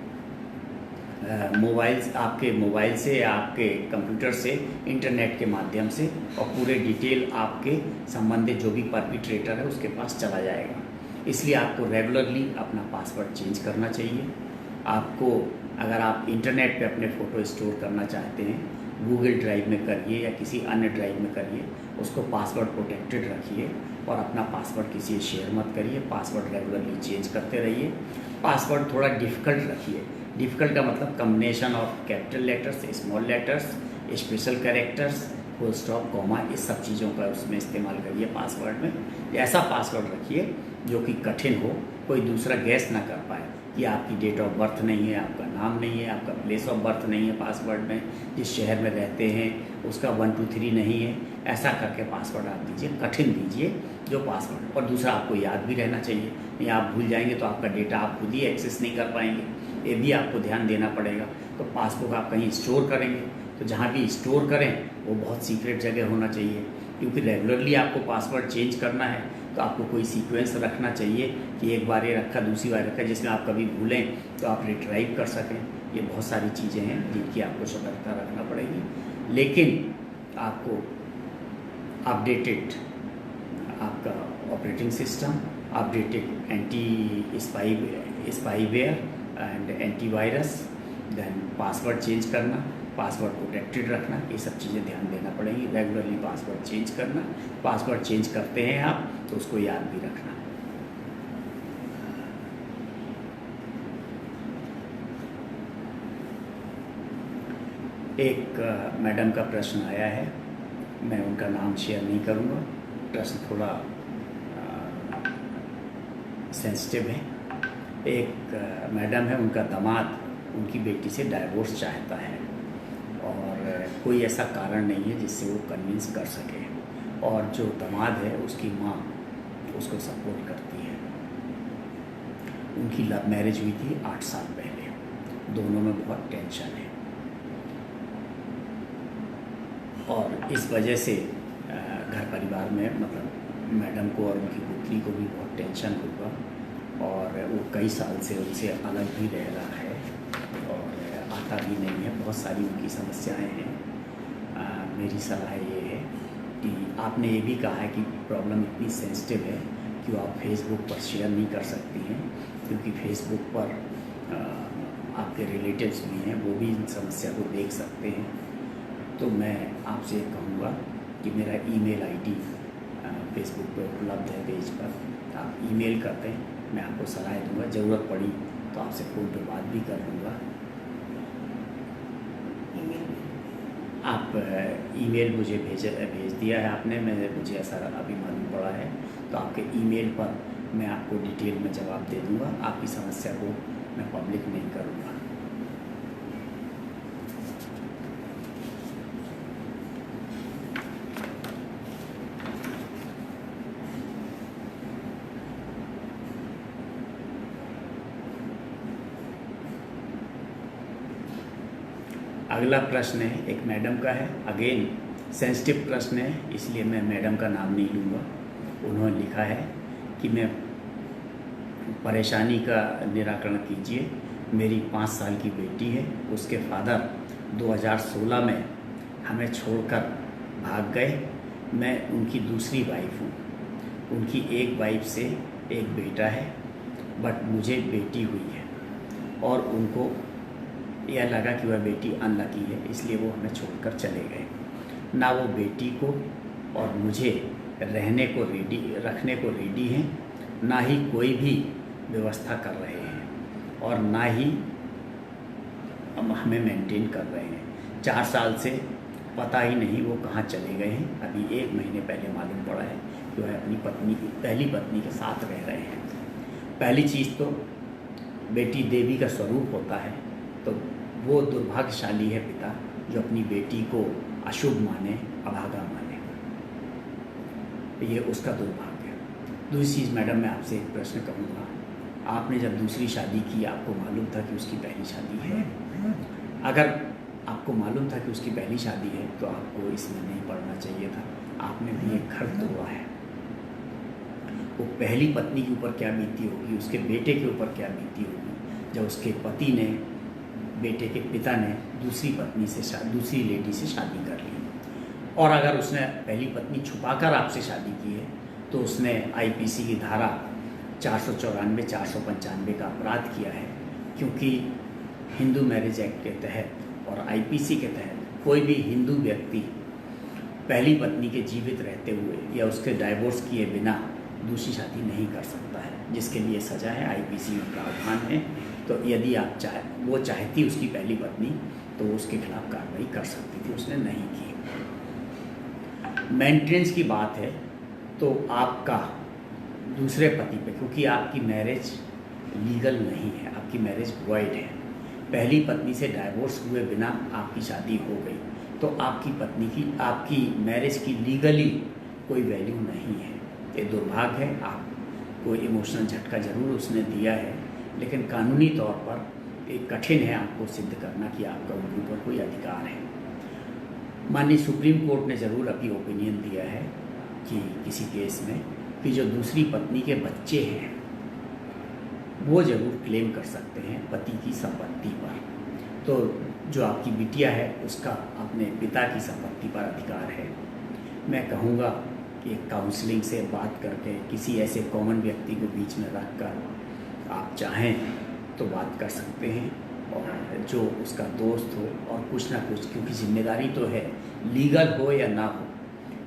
मोबाइल से या आपके कंप्यूटर से इंटरनेट के माध्यम से, और पूरे डिटेल आपके संबंधित जो भी परपिट्रेटर है उसके पास चला जाएगा। इसलिए आपको रेगुलरली अपना पासवर्ड चेंज करना चाहिए। आपको, अगर आप इंटरनेट पे अपने फ़ोटो स्टोर करना चाहते हैं, गूगल ड्राइव में करिए या किसी अन्य ड्राइव में करिए, उसको पासवर्ड प्रोटेक्टेड रखिए और अपना पासवर्ड किसी से शेयर मत करिए। पासवर्ड रेगुलरली चेंज करते रहिए। पासवर्ड थोड़ा डिफ़िकल्ट रखिए। डिफ़िकल्ट का मतलब combination of capital letters, small letters, special characters, full stop, comma, इस सब चीज़ों का उसमें इस्तेमाल करिए पासवर्ड में। ऐसा पासवर्ड रखिए जो कि कठिन हो, कोई दूसरा गैस ना कर पाए कि आपकी डेट ऑफ बर्थ नहीं है, आपका नाम नहीं है, आपका प्लेस ऑफ बर्थ नहीं है पासवर्ड में, जिस शहर में रहते हैं उसका 1 2 3 नहीं है। ऐसा करके पासवर्ड आप दीजिए, कठिन दीजिए जो पासवर्ड। और दूसरा, आपको याद भी रहना चाहिए, नहीं आप भूल जाएंगे तो आपका डेटा आप खुद ही एक्सेस नहीं कर पाएंगे, ये भी आपको ध्यान देना पड़ेगा। तो पासबुक आप कहीं स्टोर करेंगे तो जहाँ भी स्टोर करें वो बहुत सीक्रेट जगह होना चाहिए, क्योंकि रेगुलरली आपको पासवर्ड चेंज करना है। तो आपको कोई सीक्वेंस रखना चाहिए कि एक बार ये रखा, दूसरी बार रखा, जिसमें आप कभी भूलें तो आप रिट्राइव कर सकें। ये बहुत सारी चीज़ें हैं जिनकी आपको सतर्कता रखना पड़ेगी, लेकिन आपको अपडेटेड आपका operating system, updated anti spyware and antivirus, then password change करना, पासवर्ड प्रोटेक्टेड रखना, ये सब चीज़ें ध्यान देना पड़ेगी। रेगुलरली पासवर्ड चेंज करना, पासवर्ड चेंज करते हैं आप तो उसको याद भी रखना। एक मैडम का प्रश्न आया है, मैं उनका नाम शेयर नहीं करूँगा, प्रश्न थोड़ा सेंसिटिव है। एक मैडम है, उनका दामाद उनकी बेटी से डाइवोर्स चाहता है और कोई ऐसा कारण नहीं है जिससे वो कन्विंस कर सके, और जो दामाद है उसकी माँ उसको सपोर्ट करती है। उनकी लव मैरिज हुई थी 8 साल पहले, दोनों में बहुत टेंशन है और इस वजह से घर परिवार में मतलब मैडम को और उनकी पुत्री को भी बहुत टेंशन होगा और वो कई साल से उनसे अलग भी रह रहा है और आता भी नहीं है। बहुत सारी उनकी समस्याएं हैं। मेरी सलाह ये है कि आपने ये भी कहा है कि प्रॉब्लम इतनी सेंसिटिव है कि आप फेसबुक पर शेयर नहीं कर सकती हैं, क्योंकि फेसबुक पर आपके रिलेटिव्स भी हैं, वो भी इन समस्या को देख सकते हैं। तो मैं आपसे कहूँगा कि मेरा ईमेल आईडी फेसबुक पर उपलब्ध है पेज पर, आप ईमेल करते हैं, मैं आपको सलाह दूंगा। ज़रूरत पड़ी तो आपसे फ़ोन पर बात भी कर लूँगा। आप ईमेल मुझे भेज दिया है आपने, मुझे ऐसा अभी मालूम पड़ा है, तो आपके ईमेल पर मैं आपको डिटेल में जवाब दे दूँगा। आपकी समस्या को मैं पब्लिक नहीं करूँगा। अगला प्रश्न है, एक मैडम का है, अगेन सेंसिटिव प्रश्न है, इसलिए मैं मैडम का नाम नहीं लूँगा। उन्होंने लिखा है कि मैं परेशानी का निराकरण कीजिए। मेरी 5 साल की बेटी है, उसके फादर 2016 में हमें छोड़कर भाग गए। मैं उनकी दूसरी वाइफ हूँ। उनकी एक वाइफ से एक बेटा है, बट मुझे बेटी हुई है और उनको यह लगा कि वह बेटी अनलकी है, इसलिए वो हमें छोड़कर चले गए। ना वो बेटी को और मुझे रखने को रेडी हैं, ना ही कोई भी व्यवस्था कर रहे हैं और ना ही हमें मेंटेन कर रहे हैं। 4 साल से पता ही नहीं वो कहाँ चले गए हैं। अभी 1 महीने पहले मालूम पड़ा है कि वह अपनी पहली पत्नी के साथ रह रहे हैं। पहली चीज़ तो बेटी देवी का स्वरूप होता है, तो वो दुर्भाग्यशाली है पिता जो अपनी बेटी को अशुभ माने, अभागा माने, ये उसका दुर्भाग्य है। दूसरी चीज़ मैडम, मैं आपसे एक प्रश्न करूँगा, आपने जब दूसरी शादी की आपको मालूम था कि उसकी पहली शादी है? अगर आपको मालूम था कि उसकी पहली शादी है तो आपको इसमें नहीं पड़ना चाहिए था। आपने भी एक घर तोड़ा है। वो पहली पत्नी के ऊपर क्या बीती होगी, उसके बेटे के ऊपर क्या बीती होगी जब उसके पति ने, बेटे के पिता ने दूसरी लेडी से शादी कर ली। और अगर उसने पहली पत्नी छुपाकर आपसे शादी की है तो उसने आईपीसी की धारा 494, 495 का अपराध किया है, क्योंकि हिंदू मैरिज एक्ट के तहत और आईपीसी के तहत कोई भी हिंदू व्यक्ति पहली पत्नी के जीवित रहते हुए या उसके डाइवोर्स किए बिना दूसरी शादी नहीं कर सकता है, जिसके लिए सज़ा है, आईपीसी में प्रावधान है। तो यदि आप वो चाहती उसकी पहली पत्नी तो उसके खिलाफ कार्रवाई कर सकती थी, उसने नहीं की। मेंटेनेंस की बात है तो आपका दूसरे पति पे, क्योंकि आपकी मैरिज लीगल नहीं है, आपकी मैरिज वॉइड है, पहली पत्नी से डाइवोर्स हुए बिना आपकी शादी हो गई, तो आपकी मैरिज की लीगली कोई वैल्यू नहीं है। ये दुर्भाग्य है। आपको इमोशनल झटका ज़रूर उसने दिया है, लेकिन कानूनी तौर पर एक कठिन है आपको सिद्ध करना कि आपका उनके ऊपर कोई अधिकार है। माननीय सुप्रीम कोर्ट ने ज़रूर अपनी ओपिनियन दिया है कि किसी केस में कि जो दूसरी पत्नी के बच्चे हैं वो ज़रूर क्लेम कर सकते हैं पति की संपत्ति पर, तो जो आपकी बिटिया है उसका अपने पिता की संपत्ति पर अधिकार है। मैं कहूँगा कि काउंसलिंग से बात करके किसी ऐसे कॉमन व्यक्ति को बीच में रख कर आप चाहें तो बात कर सकते हैं, और जो उसका दोस्त हो और कुछ ना कुछ, क्योंकि जिम्मेदारी तो है, लीगल हो या ना हो,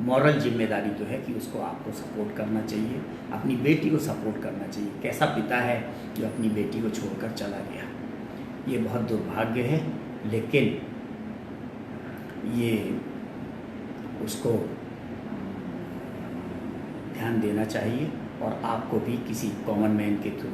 मॉरल जिम्मेदारी तो है कि उसको आपको सपोर्ट करना चाहिए, अपनी बेटी को सपोर्ट करना चाहिए। कैसा पिता है जो अपनी बेटी को छोड़कर चला गया? ये बहुत दुर्भाग्य है, लेकिन ये उसको ध्यान देना चाहिए। और आपको भी किसी कॉमन मैन के थ्रू,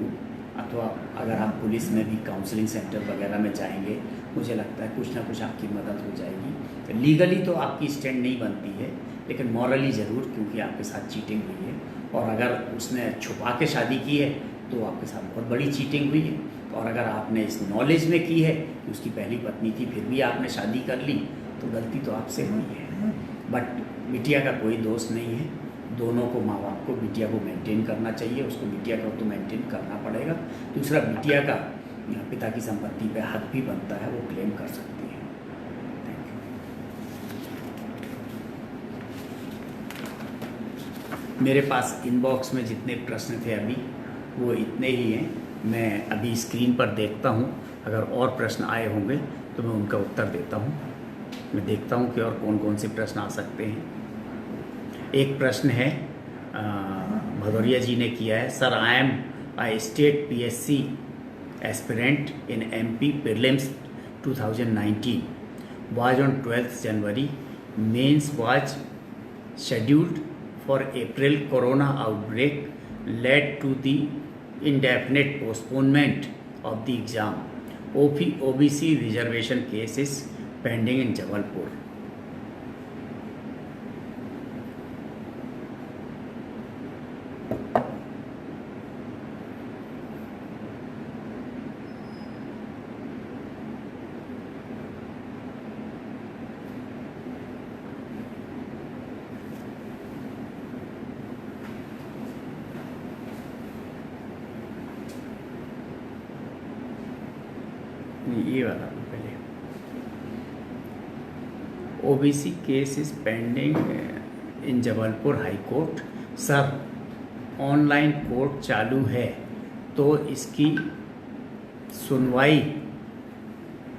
अथवा अगर आप पुलिस में भी काउंसलिंग सेंटर वगैरह में जाएंगे, मुझे लगता है कुछ ना कुछ आपकी मदद हो जाएगी। तो लीगली तो आपकी स्टैंड नहीं बनती है, लेकिन मॉरली ज़रूर, क्योंकि आपके साथ चीटिंग हुई है। और अगर उसने छुपा के शादी की है तो आपके साथ बहुत बड़ी चीटिंग हुई है। और अगर आपने इस नॉलेज में की है कि उसकी पहली पत्नी थी फिर भी आपने शादी कर ली, तो गलती तो आपसे हुई है। बट बिटिया का कोई दोष नहीं है, दोनों को, माँ बाप को बिटिया को मेंटेन करना चाहिए। उसको बिटिया को तो मेंटेन करना पड़ेगा। दूसरा, बिटिया का पिता की संपत्ति पे हक भी बनता है, वो क्लेम कर सकती है। Thank you. मेरे पास इनबॉक्स में जितने प्रश्न थे अभी वो इतने ही हैं। मैं अभी स्क्रीन पर देखता हूँ, अगर और प्रश्न आए होंगे तो मैं उनका उत्तर देता हूँ। मैं देखता हूँ कि और कौन कौन से प्रश्न आ सकते हैं। एक प्रश्न है, भदौरिया जी ने किया है, sir I am I state PSC aspirant in MP prelims 2019 was on 12th January. Mains was scheduled for April. Corona outbreak led to the indefinite postponement of the exam. OBC reservation case is pending in Jabalpur. ये वाला पहले, OBC case is pending in Jabalpur high court. Sir, online court चालू है तो इसकी सुनवाई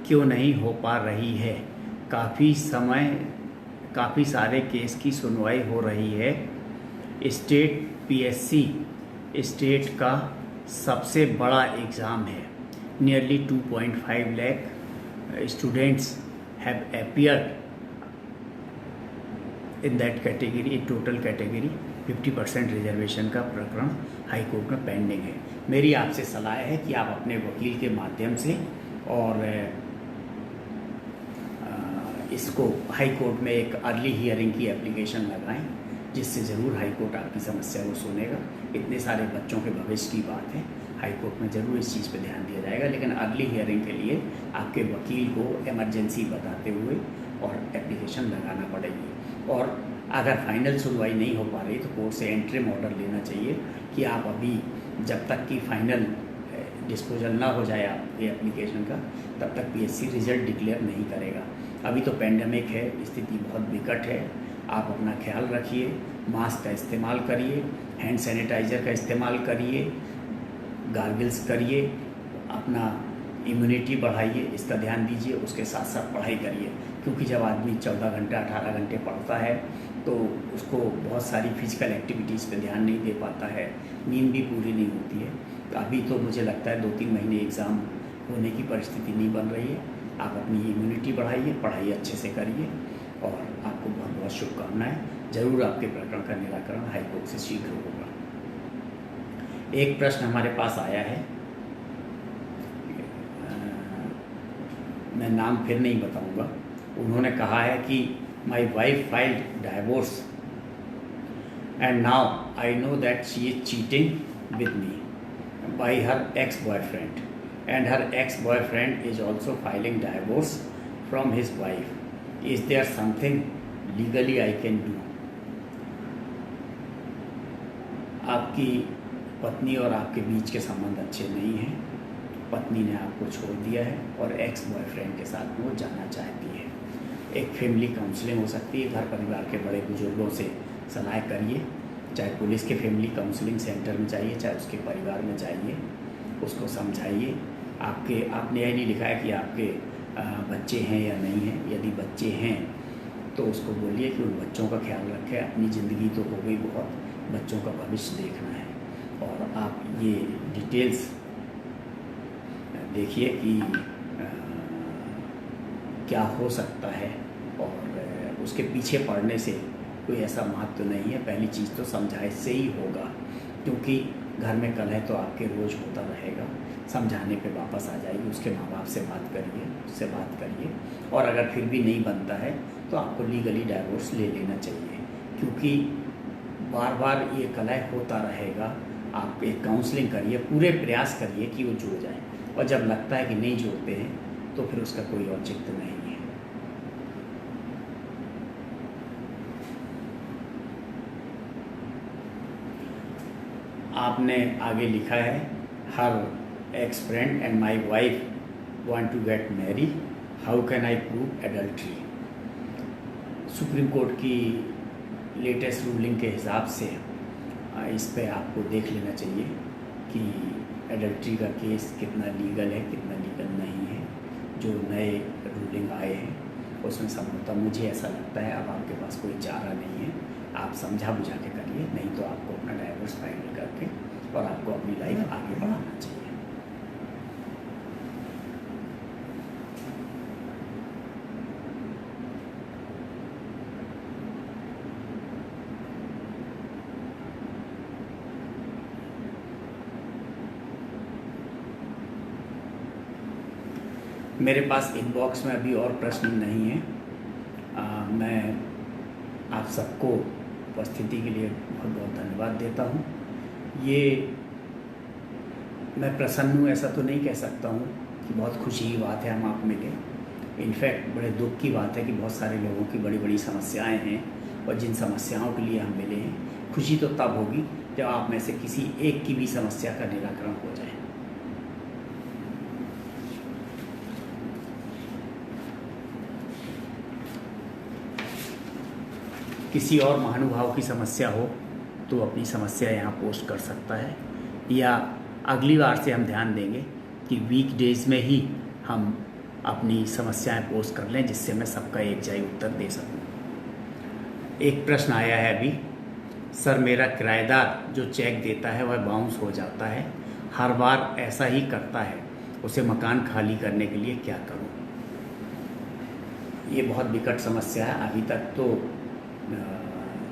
क्यों नहीं हो पा रही है? काफ़ी सारे केस की सुनवाई हो रही है। स्टेट PSC स्टेट का सबसे बड़ा एग्ज़ाम है। Nearly 2.5 lakh students have appeared in that category, total category। 50% reservation का प्रकरण हाई कोर्ट में पेंडिंग है। मेरी आपसे सलाह है कि आप अपने वकील के माध्यम से और इसको हाई कोर्ट में एक अर्ली हियरिंग की एप्लीकेशन लगाएं, जिससे ज़रूर हाई कोर्ट आपकी समस्या को सुनेगा। इतने सारे बच्चों के भविष्य की बात है, हाई कोर्ट में ज़रूर इस चीज़ पे ध्यान दिया जाएगा। लेकिन अर्ली हियरिंग के लिए आपके वकील को इमरजेंसी बताते हुए और एप्लीकेशन लगाना पड़ेगी। और अगर फाइनल सुनवाई नहीं हो पा रही तो कोर्ट से एंट्रीम ऑर्डर लेना चाहिए कि आप अभी, जब तक कि फाइनल डिस्पोजल ना हो जाए आपके एप्लीकेशन का, तब तक PSC रिजल्ट डिक्लेयर नहीं करेगा। अभी तो पेंडेमिक है, स्थिति बहुत विकट है। आप अपना ख्याल रखिए, मास्क का इस्तेमाल करिए, हैंड सैनिटाइज़र का इस्तेमाल करिए, गार्गल्स करिए, अपना इम्यूनिटी बढ़ाइए, इसका ध्यान दीजिए। उसके साथ साथ पढ़ाई करिए, क्योंकि जब आदमी 14 घंटे 18 घंटे पढ़ता है तो उसको बहुत सारी फिजिकल एक्टिविटीज़ पे ध्यान नहीं दे पाता है, नींद भी पूरी नहीं होती है। तो अभी तो मुझे लगता है 2-3 महीने एग्ज़ाम होने की परिस्थिति नहीं बन रही है। आप अपनी इम्यूनिटी बढ़ाइए, पढ़ाई अच्छे से करिए, और आपको बहुत बहुत शुभकामनाएँ। ज़रूर आपके प्रकरण का निराकरण हाई कोर्ट से शीघ्र होगा। एक प्रश्न हमारे पास आया है, मैं नाम फिर नहीं बताऊंगा। उन्होंने कहा है कि my wife filed divorce and now I know that she is cheating with me by her ex boyfriend, and her ex boyfriend is also filing divorce from his wife. Is there something legally I can do? आपकी पत्नी और आपके बीच के संबंध अच्छे नहीं हैं, पत्नी ने आपको छोड़ दिया है और एक्स बॉयफ्रेंड के साथ वो जाना चाहती है। एक फैमिली काउंसलिंग हो सकती है। घर परिवार के बड़े बुजुर्गों से सलाह करिए, चाहे पुलिस के फैमिली काउंसलिंग सेंटर में जाइए, चाहे उसके परिवार में जाइए, उसको समझाइए। आपने यह नहीं लिखा है कि आपके बच्चे हैं या नहीं हैं। यदि बच्चे हैं तो उसको बोलिए कि उन बच्चों का ख्याल रखें। अपनी ज़िंदगी तो हो गई बहुत, बच्चों का भविष्य देखना है। और आप ये डिटेल्स देखिए कि क्या हो सकता है और उसके पीछे पड़ने से कोई ऐसा महत्व नहीं है। पहली चीज़ तो समझाए से ही होगा, क्योंकि घर में कलह तो आपके रोज़ होता रहेगा। समझाने पे वापस आ जाइए, उसके माँ बाप से बात करिए, उससे बात करिए। और अगर फिर भी नहीं बनता है तो आपको लीगली डाइवोर्स ले लेना चाहिए, क्योंकि बार बार ये कलह होता रहेगा। आप एक काउंसलिंग करिए, पूरे प्रयास करिए कि वो जुड़ जाए, और जब लगता है कि नहीं जुड़ते हैं तो फिर उसका कोई औचित्य नहीं है। आपने आगे लिखा है, her ex friend and my wife want to get marry, how can I prove adultery. Supreme court की लेटेस्ट रूलिंग के हिसाब से इस पे आपको देख लेना चाहिए कि एडल्ट्री का केस कितना लीगल है, कितना लीगल नहीं है। जो नए रूलिंग आए हैं उसमें संभवतः मुझे ऐसा लगता है अब आपके पास कोई चारा नहीं है। आप समझा बुझा के करिए, नहीं तो आपको अपना डाइवोर्स फाइनल करके और आपको अपनी लाइफ आगे बढ़ाना चाहिए। मेरे पास इनबॉक्स में अभी और प्रश्न नहीं है। मैं आप सबको उपस्थिति के लिए बहुत बहुत धन्यवाद देता हूँ। ये मैं प्रसन्न हूँ ऐसा तो नहीं कह सकता हूँ कि बहुत खुशी की बात है हम आप मिले। इनफैक्ट बड़े दुख की बात है कि बहुत सारे लोगों की बड़ी बड़ी समस्याएं हैं, और जिन समस्याओं के लिए हम मिले हैं, खुशी तो तब होगी जब आप में से किसी एक की भी समस्या का निराकरण हो जाए। किसी और महानुभाव की समस्या हो तो अपनी समस्या यहाँ पोस्ट कर सकता है, या अगली बार से हम ध्यान देंगे कि वीकडेज में ही हम अपनी समस्याएं पोस्ट कर लें, जिससे मैं सबका एक जैसा उत्तर दे सकूं। एक प्रश्न आया है अभी, सर मेरा किराएदार जो चेक देता है वह बाउंस हो जाता है, हर बार ऐसा ही करता है, उसे मकान खाली करने के लिए क्या करूं? ये बहुत विकट समस्या है। अभी तक तो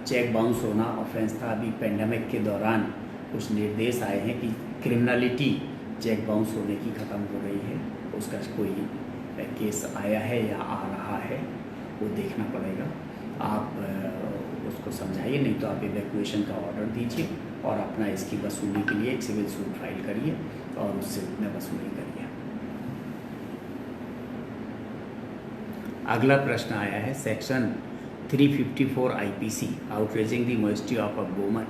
चेक बाउंस होना ऑफेंस था। अभी पेंडेमिक के दौरान कुछ निर्देश आए हैं कि क्रिमिनलिटी चेक बाउंस होने की ख़त्म हो रही है। उसका कोई केस आया है या आ रहा है, वो देखना पड़ेगा। आप उसको समझाइए, नहीं तो आप इवैक्यूएशन का ऑर्डर दीजिए और अपना इसकी वसूली के लिए एक सिविल सूट फाइल करिए और उससे उसमें वसूली करिए। अगला प्रश्न आया है, section 354 IPC outraging the modesty of a woman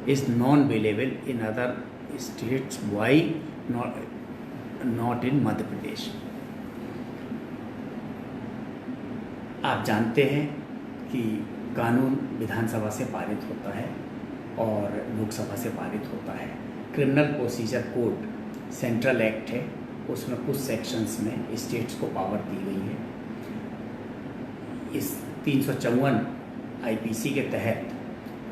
is non-bailable in other states. Why not in Madhya Pradesh? आप जानते हैं कि कानून विधानसभा से पारित होता है और लोकसभा से पारित होता है। Criminal procedure code central act है, उसमें कुछ सेक्शंस में स्टेट्स को पावर दी गई है। इस 354 IPC के तहत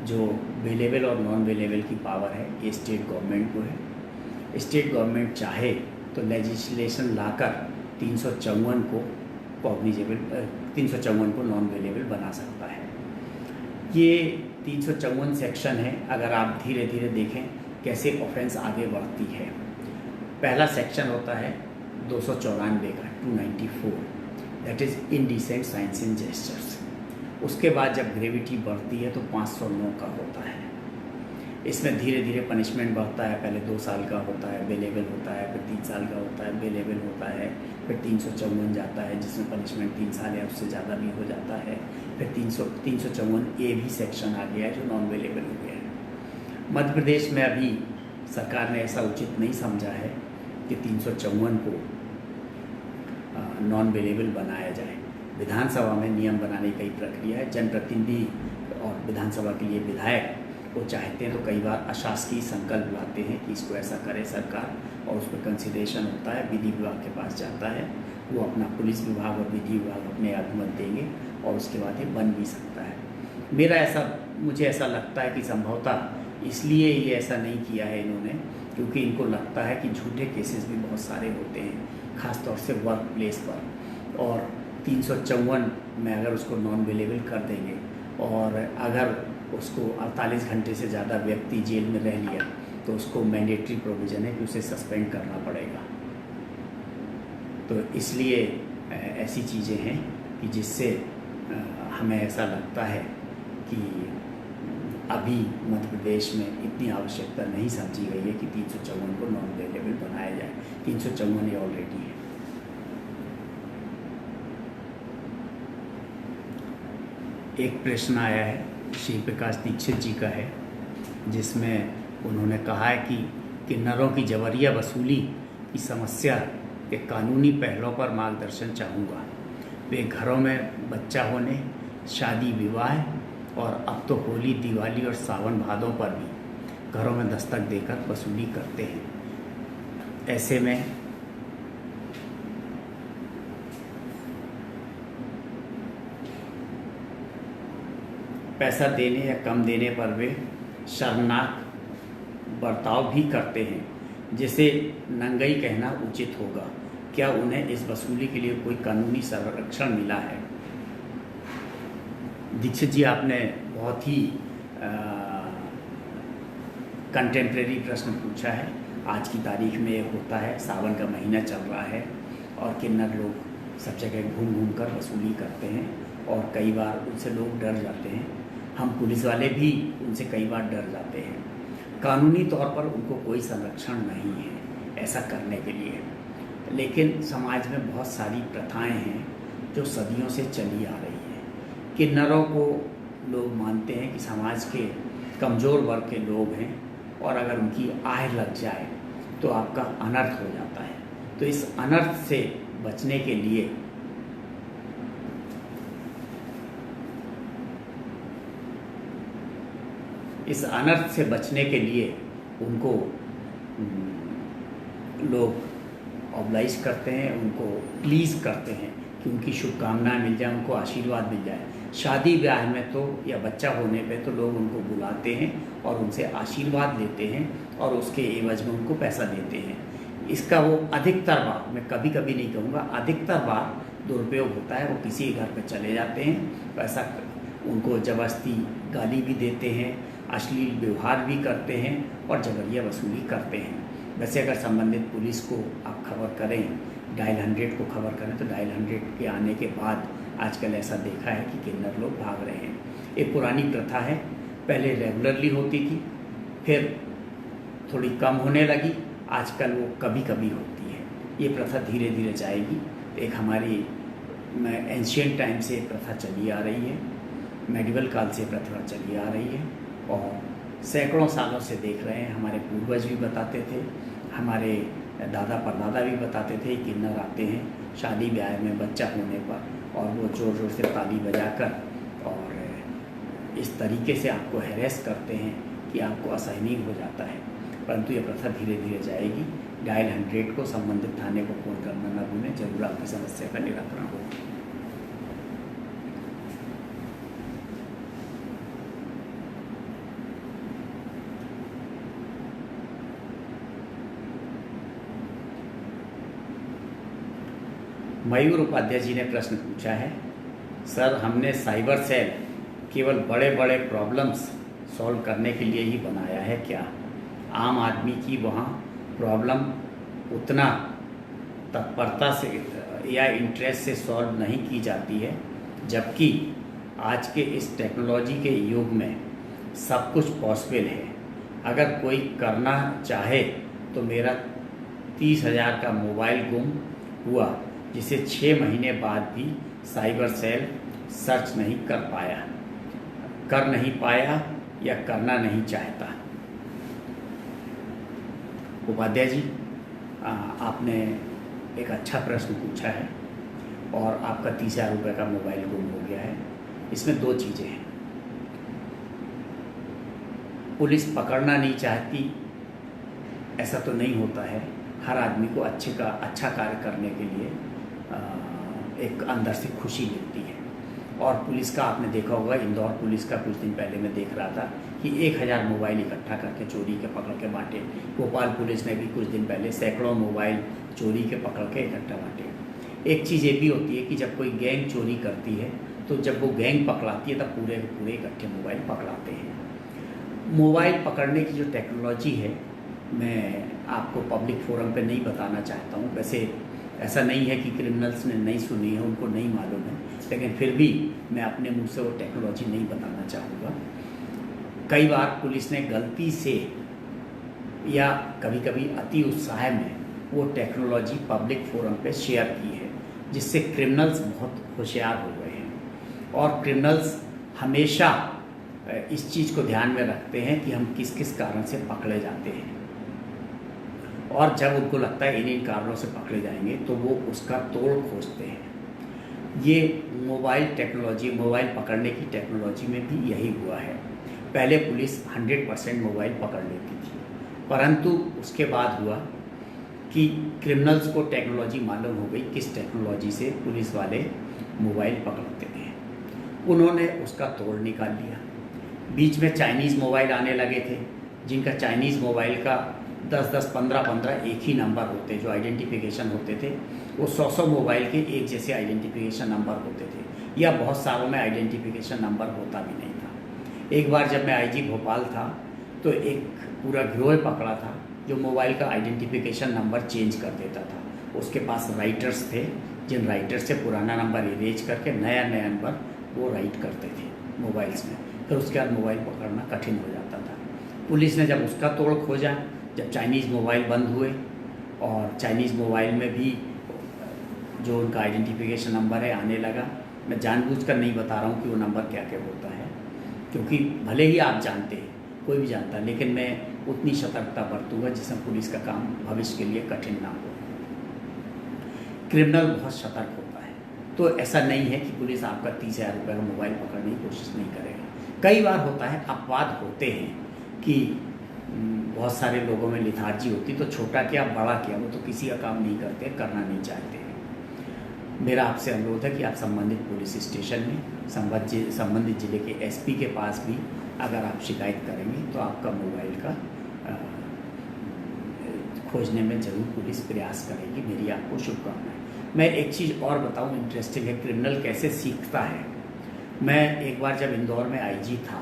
जो बेलेबल और नॉन बेलेबल की पावर है ये स्टेट गवर्नमेंट को है। स्टेट गवर्नमेंट चाहे तो लेजिस्लेशन लाकर 354 को कॉग्निजेबल 354 को नॉन बेलेबल बना सकता है। ये 354 सेक्शन है। अगर आप धीरे धीरे देखें कैसे ऑफेंस आगे बढ़ती है। पहला सेक्शन होता है 294 का 294, that is indecent science and gestures. उसके बाद जब ग्रेविटी बढ़ती है तो 509 का होता है। इसमें धीरे धीरे पनिशमेंट बढ़ता है। पहले 2 साल का होता है, बेलेबल होता है, फिर 3 साल का होता है, बेलेबल होता है, फिर 354 जाता है जिसमें पनिशमेंट 3 साल या उससे ज़्यादा भी हो जाता है। फिर 354A भी सेक्शन आ गया है जो नॉन बेलेबल हो गया है। मध्य प्रदेश में अभी सरकार ने ऐसा उचित नहीं समझा है कि 354 को नॉन अवेलेबल बनाया जाए। विधानसभा में नियम बनाने की प्रक्रिया है। जनप्रतिनिधि और विधानसभा के लिए विधायक वो चाहते हैं तो कई बार अशासकीय संकल्प लाते हैं कि इसको ऐसा करे सरकार, और उस पर कंसिडरेशन होता है, विधि विभाग के पास जाता है, वो अपना पुलिस विभाग और विधि विभाग अपने अनुमति देंगे और उसके बाद ये बन भी सकता है। मुझे ऐसा लगता है कि संभवतः इसलिए ये ऐसा नहीं किया है इन्होंने, क्योंकि इनको लगता है कि झूठे केसेस भी बहुत सारे होते हैं, ख़ास तौर से वर्क प्लेस पर। और 354 में अगर उसको नॉन अवेलेबल कर देंगे और अगर उसको 48 घंटे से ज़्यादा व्यक्ति जेल में रह लिया तो उसको मैंडेटरी प्रोविज़न है कि उसे सस्पेंड करना पड़ेगा। तो इसलिए ऐसी चीज़ें हैं कि जिससे हमें ऐसा लगता है कि अभी मध्य प्रदेश में इतनी आवश्यकता नहीं समझी गई है कि 354 को नॉन अवेलेबल बनाया जाए। 354 ये ऑलरेडी है। एक प्रश्न आया है, श्री प्रकाश दीक्षित जी का है, जिसमें उन्होंने कहा है कि किन्नरों की जबरिया वसूली की समस्या के कानूनी पहलुओं पर मार्गदर्शन चाहूँगा। वे घरों में बच्चा होने, शादी विवाह और अब तो होली, दिवाली और सावन भादों पर भी घरों में दस्तक देकर वसूली करते हैं। ऐसे में पैसा देने या कम देने पर वे शर्मनाक बर्ताव भी करते हैं, जिसे नंगई कहना उचित होगा। क्या उन्हें इस वसूली के लिए कोई कानूनी संरक्षण मिला है? दीक्षित जी, आपने बहुत ही कंटेम्प्रेरी प्रश्न पूछा है। आज की तारीख में ये होता है, सावन का महीना चल रहा है और किन्नर लोग सब जगह घूम घूम कर वसूली करते हैं और कई बार उनसे लोग डर जाते हैं। हम पुलिस वाले भी उनसे कई बार डर जाते हैं। कानूनी तौर पर उनको कोई संरक्षण नहीं है ऐसा करने के लिए, लेकिन समाज में बहुत सारी प्रथाएं हैं जो सदियों से चली आ रही हैं। किन्नरों को लोग मानते हैं कि समाज के कमज़ोर वर्ग के लोग हैं और अगर उनकी आह लग जाए तो आपका अनर्थ हो जाता है। तो इस अनर्थ से बचने के लिए उनको लोग ऑब्लाइज करते हैं, उनको प्लीज़ करते हैं कि उनकी शुभकामनाएं मिल जाए, उनको आशीर्वाद मिल जाए। शादी ब्याह में तो या बच्चा होने पे तो लोग उनको बुलाते हैं और उनसे आशीर्वाद लेते हैं और उसके एवज में उनको पैसा देते हैं। इसका वो अधिकतर बार, मैं कभी कभी नहीं कहूँगा, अधिकतर बार दुरुपयोग होता है। वो किसी घर पे चले जाते हैं, पैसा उनको ज़बरदस्ती गाली भी देते हैं, अश्लील व्यवहार भी करते हैं और जबरिया वसूली करते हैं। वैसे अगर संबंधित पुलिस को आप खबर करें, डायल 100 को खबर करें, तो डायल 100 के आने के बाद आजकल ऐसा देखा है कि किन्नर लोग भाग रहे हैं। एक पुरानी प्रथा है, पहले रेगुलरली होती थी, फिर थोड़ी कम होने लगी, आजकल वो कभी कभी होती है। ये प्रथा धीरे धीरे जाएगी। एक हमारी एंशियंट टाइम से प्रथा चली आ रही है, मेडिवल काल से प्रथा चली आ रही है और सैकड़ों सालों से देख रहे हैं। हमारे पूर्वज भी बताते थे, हमारे दादा परदादा भी बताते थे, किन्नर आते हैं शादी ब्याह में बच्चा होने पर और वो ज़ोर ज़ोर से ताली बजाकर और इस तरीके से आपको हैरेस करते हैं कि आपको असहनीय हो जाता है। परंतु ये प्रथा धीरे धीरे जाएगी। डायल 100 को संबंधित थाने को फ़ोन करना न भूलें, जरूर आपकी समस्या का निराकरण होगा। मयूर उपाध्याय जी ने प्रश्न पूछा है, सर हमने साइबर सेल केवल बड़े बड़े प्रॉब्लम्स सॉल्व करने के लिए ही बनाया है क्या? आम आदमी की वहाँ प्रॉब्लम उतना तत्परता से या इंटरेस्ट से सॉल्व नहीं की जाती है, जबकि आज के इस टेक्नोलॉजी के युग में सब कुछ पॉसिबल है। अगर कोई करना चाहे तो मेरा 30,000 का मोबाइल गुम हुआ, जिसे 6 महीने बाद भी साइबर सेल सर्च नहीं कर पाया या करना नहीं चाहता। उपाध्याय जी, आपने एक अच्छा प्रश्न पूछा है और आपका 30,000 रुपये का मोबाइल गुम हो गया है। इसमें दो चीज़ें हैं। पुलिस पकड़ना नहीं चाहती, ऐसा तो नहीं होता है। हर आदमी को अच्छा कार्य करने के लिए एक अंदर से खुशी मिलती है। और पुलिस का आपने देखा होगा, इंदौर पुलिस का कुछ दिन पहले मैं देख रहा था कि 1,000 मोबाइल इकट्ठा करके चोरी के पकड़ के बांटे। भोपाल पुलिस ने भी कुछ दिन पहले सैकड़ों मोबाइल चोरी के पकड़ के इकट्ठा बांटे। एक चीज़ ये भी होती है कि जब कोई गैंग चोरी करती है तो जब वो गैंग पकड़ाती है तब पूरे के पूरे इकट्ठे मोबाइल पकड़ाते हैं। मोबाइल पकड़ने की जो टेक्नोलॉजी है, मैं आपको पब्लिक फोरम पे नहीं बताना चाहता हूँ। वैसे ऐसा नहीं है कि क्रिमिनल्स ने नहीं सुनी है, उनको नहीं मालूम है, लेकिन फिर भी मैं अपने मुंह से वो टेक्नोलॉजी नहीं बताना चाहूँगा। कई बार पुलिस ने गलती से या कभी कभी अति उत्साह में वो टेक्नोलॉजी पब्लिक फोरम पे शेयर की है, जिससे क्रिमिनल्स बहुत होशियार हो गए हैं। और क्रिमिनल्स हमेशा इस चीज़ को ध्यान में रखते हैं कि हम किस किस कारण से पकड़े जाते हैं, और जब उनको लगता है इन कारणों से पकड़े जाएंगे तो वो उसका तोड़ खोजते हैं। ये मोबाइल टेक्नोलॉजी, मोबाइल पकड़ने की टेक्नोलॉजी में भी यही हुआ है। पहले पुलिस 100% मोबाइल पकड़ लेती थी, परंतु उसके बाद हुआ कि क्रिमिनल्स को टेक्नोलॉजी मालूम हो गई किस टेक्नोलॉजी से पुलिस वाले मोबाइल पकड़ते हैं। उन्होंने उसका तोड़ निकाल लिया। बीच में चाइनीज़ मोबाइल आने लगे थे, जिनका चाइनीज़ मोबाइल का 10-10, 15-15 एक ही नंबर होते, जो आइडेंटिफिकेशन होते थे वो 100 मोबाइल के एक जैसे आइडेंटिफिकेशन नंबर होते थे, या बहुत सारों में आइडेंटिफिकेशन नंबर होता भी नहीं था। एक बार जब मैं आईजी भोपाल था तो एक पूरा गिरोह पकड़ा था जो मोबाइल का आइडेंटिफिकेशन नंबर चेंज कर देता था। उसके पास राइटर्स थे, जिन राइटर्स से पुराना नंबर इरेज करके नया नंबर वो राइट करते थे मोबाइल्स में। फिर उसके बाद मोबाइल पकड़ना कठिन हो जाता था। पुलिस ने जब उसका तोड़ खोजा, जब चाइनीज़ मोबाइल बंद हुए और चाइनीज़ मोबाइल में भी जो उनका आइडेंटिफिकेशन नंबर है आने लगा। मैं जानबूझकर नहीं बता रहा हूँ कि वो नंबर क्या क्या होता है, क्योंकि भले ही आप जानते हैं, कोई भी जानता है, लेकिन मैं उतनी सतर्कता बरतूंगा जिससे पुलिस का काम भविष्य के लिए कठिन ना हो। क्रिमिनल बहुत सतर्क होता है, तो ऐसा नहीं है कि पुलिस आपका 30,000 रुपये का मोबाइल पकड़ने की कोशिश नहीं करेगा। कई बार होता है, अपवाद होते हैं कि बहुत सारे लोगों में लिथार्जी होती, तो छोटा क्या बड़ा क्या वो तो किसी का काम नहीं करते, करना नहीं चाहते हैं। मेरा आपसे अनुरोध है कि आप संबंधित पुलिस स्टेशन में, संबंधित जिले के एसपी के पास भी अगर आप शिकायत करेंगे तो आपका मोबाइल का खोजने में ज़रूर पुलिस प्रयास करेगी। मेरी आपको शुभकामनाएं। मैं एक चीज़ और बताऊं, इंटरेस्टिंग है, क्रिमिनल कैसे सीखता है। मैं एक बार जब इंदौर में आईजी था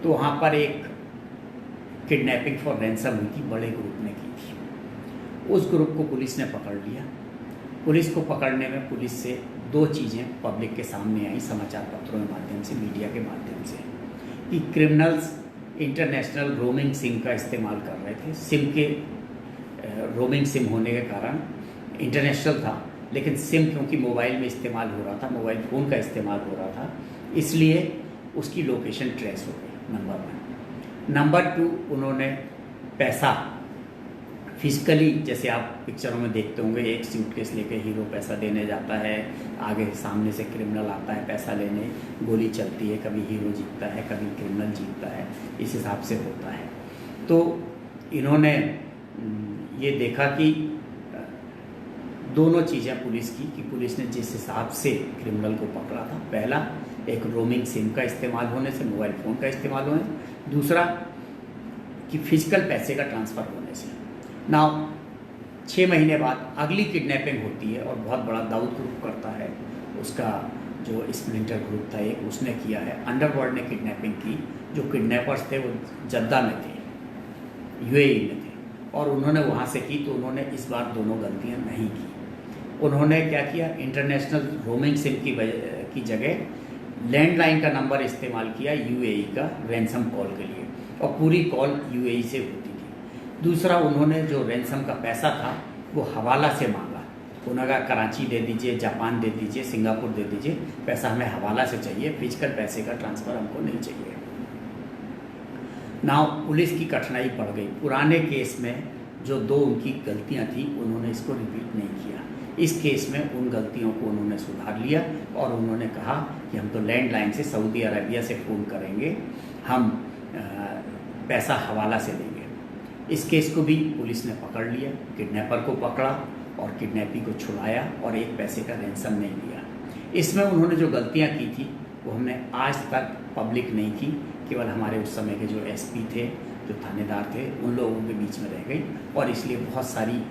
तो वहाँ पर एक किडनैपिंग फॉर रैंसम हुई थी, बड़े ग्रुप ने की थी। उस ग्रुप को पुलिस ने पकड़ लिया। पुलिस को पकड़ने में पुलिस से दो चीज़ें पब्लिक के सामने आई, समाचार पत्रों के माध्यम से, मीडिया के माध्यम से, कि क्रिमिनल्स इंटरनेशनल रोमिंग सिम का इस्तेमाल कर रहे थे। सिम के रोमिंग सिम होने के कारण इंटरनेशनल था, लेकिन सिम क्योंकि मोबाइल में इस्तेमाल हो रहा था, मोबाइल फ़ोन का इस्तेमाल हो रहा था, इसलिए उसकी लोकेशन ट्रेस हो गई, नंबर 1। नंबर 2, उन्होंने पैसा फिजिकली, जैसे आप पिक्चरों में देखते होंगे, एक सूटकेस लेके हीरो पैसा देने जाता है, आगे सामने से क्रिमिनल आता है पैसा लेने, गोली चलती है, कभी हीरो जीतता है कभी क्रिमिनल जीतता है, इस हिसाब से होता है। तो इन्होंने ये देखा कि दोनों चीज़ें पुलिस की, कि पुलिस ने जिस हिसाब से क्रिमिनल को पकड़ा था, पहला एक रोमिंग सिम का इस्तेमाल होने से, मोबाइल फ़ोन का इस्तेमाल होने, दूसरा कि फिजिकल पैसे का ट्रांसफ़र होने से। नाउ 6 महीने बाद अगली किडनैपिंग होती है और बहुत बड़ा दाऊद ग्रुप करता है, उसका जो स्प्लिंटर ग्रुप था एक, उसने किया है। अंडरवर्ल्ड ने किडनैपिंग की। जो किडनैपर्स थे वो जद्दा में थे, यूएई में थे, और उन्होंने वहाँ से की। तो उन्होंने इस बार दोनों गलतियाँ नहीं की। उन्होंने क्या किया, इंटरनेशनल रोमिंग सिम की जगह लैंडलाइन का नंबर इस्तेमाल किया यूएई का रैंसम कॉल के लिए, और पूरी कॉल यूएई से होती थी। दूसरा, उन्होंने जो रैंसम का पैसा था वो हवाला से मांगा। उन्होंने कहा कराची दे दीजिए, जापान दे दीजिए, सिंगापुर दे दीजिए, पैसा हमें हवाला से चाहिए, फिजिकल पैसे का ट्रांसफ़र हमको नहीं चाहिए। नाउ पुलिस की कठिनाई पड़ गई। पुराने केस में जो 2 उनकी गलतियां थी उन्होंने इसको रिपीट नहीं किया। इस केस में उन गलतियों को उन्होंने सुधार लिया और उन्होंने कहा कि हम तो लैंडलाइन से सऊदी अरबिया से फ़ोन करेंगे, हम पैसा हवाला से लेंगे। इस केस को भी पुलिस ने पकड़ लिया, किडनैपर को पकड़ा और किडनैपी को छुड़ाया और 1 पैसे का रैंसम नहीं लिया। इसमें उन्होंने जो गलतियां की थी वो हमने आज तक पब्लिक नहीं की, केवल हमारे उस समय के जो एसपी थे, जो थानेदार थे, उन लोगों के बीच में रह गई और इसलिए बहुत सारी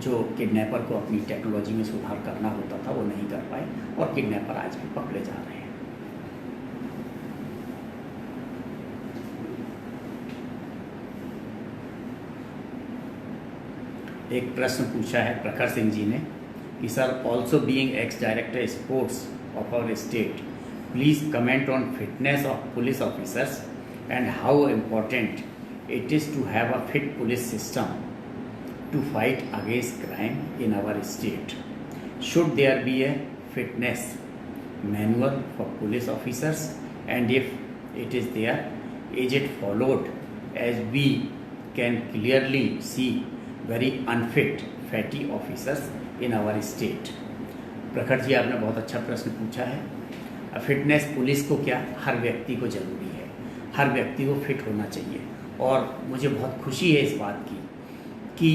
जो किडनैपर को अपनी टेक्नोलॉजी में सुधार करना होता था वो नहीं कर पाए और किडनैपर आज भी पकड़े जा रहे हैं। एक प्रश्न पूछा है प्रखर सिंह जी ने कि sir, also being ex director sports of our state, please comment on fitness of police officers and how important it is to have a fit police system to fight against crime in our state. Should there be a fitness manual for police officers, and if it is there, is it followed, as we can clearly see very unfit fatty officers in our state? प्रखर जी, आपने बहुत अच्छा प्रश्न पूछा है। Fitness police को क्या, हर व्यक्ति को ज़रूरी है, हर व्यक्ति को फिट होना चाहिए और मुझे बहुत खुशी है इस बात की कि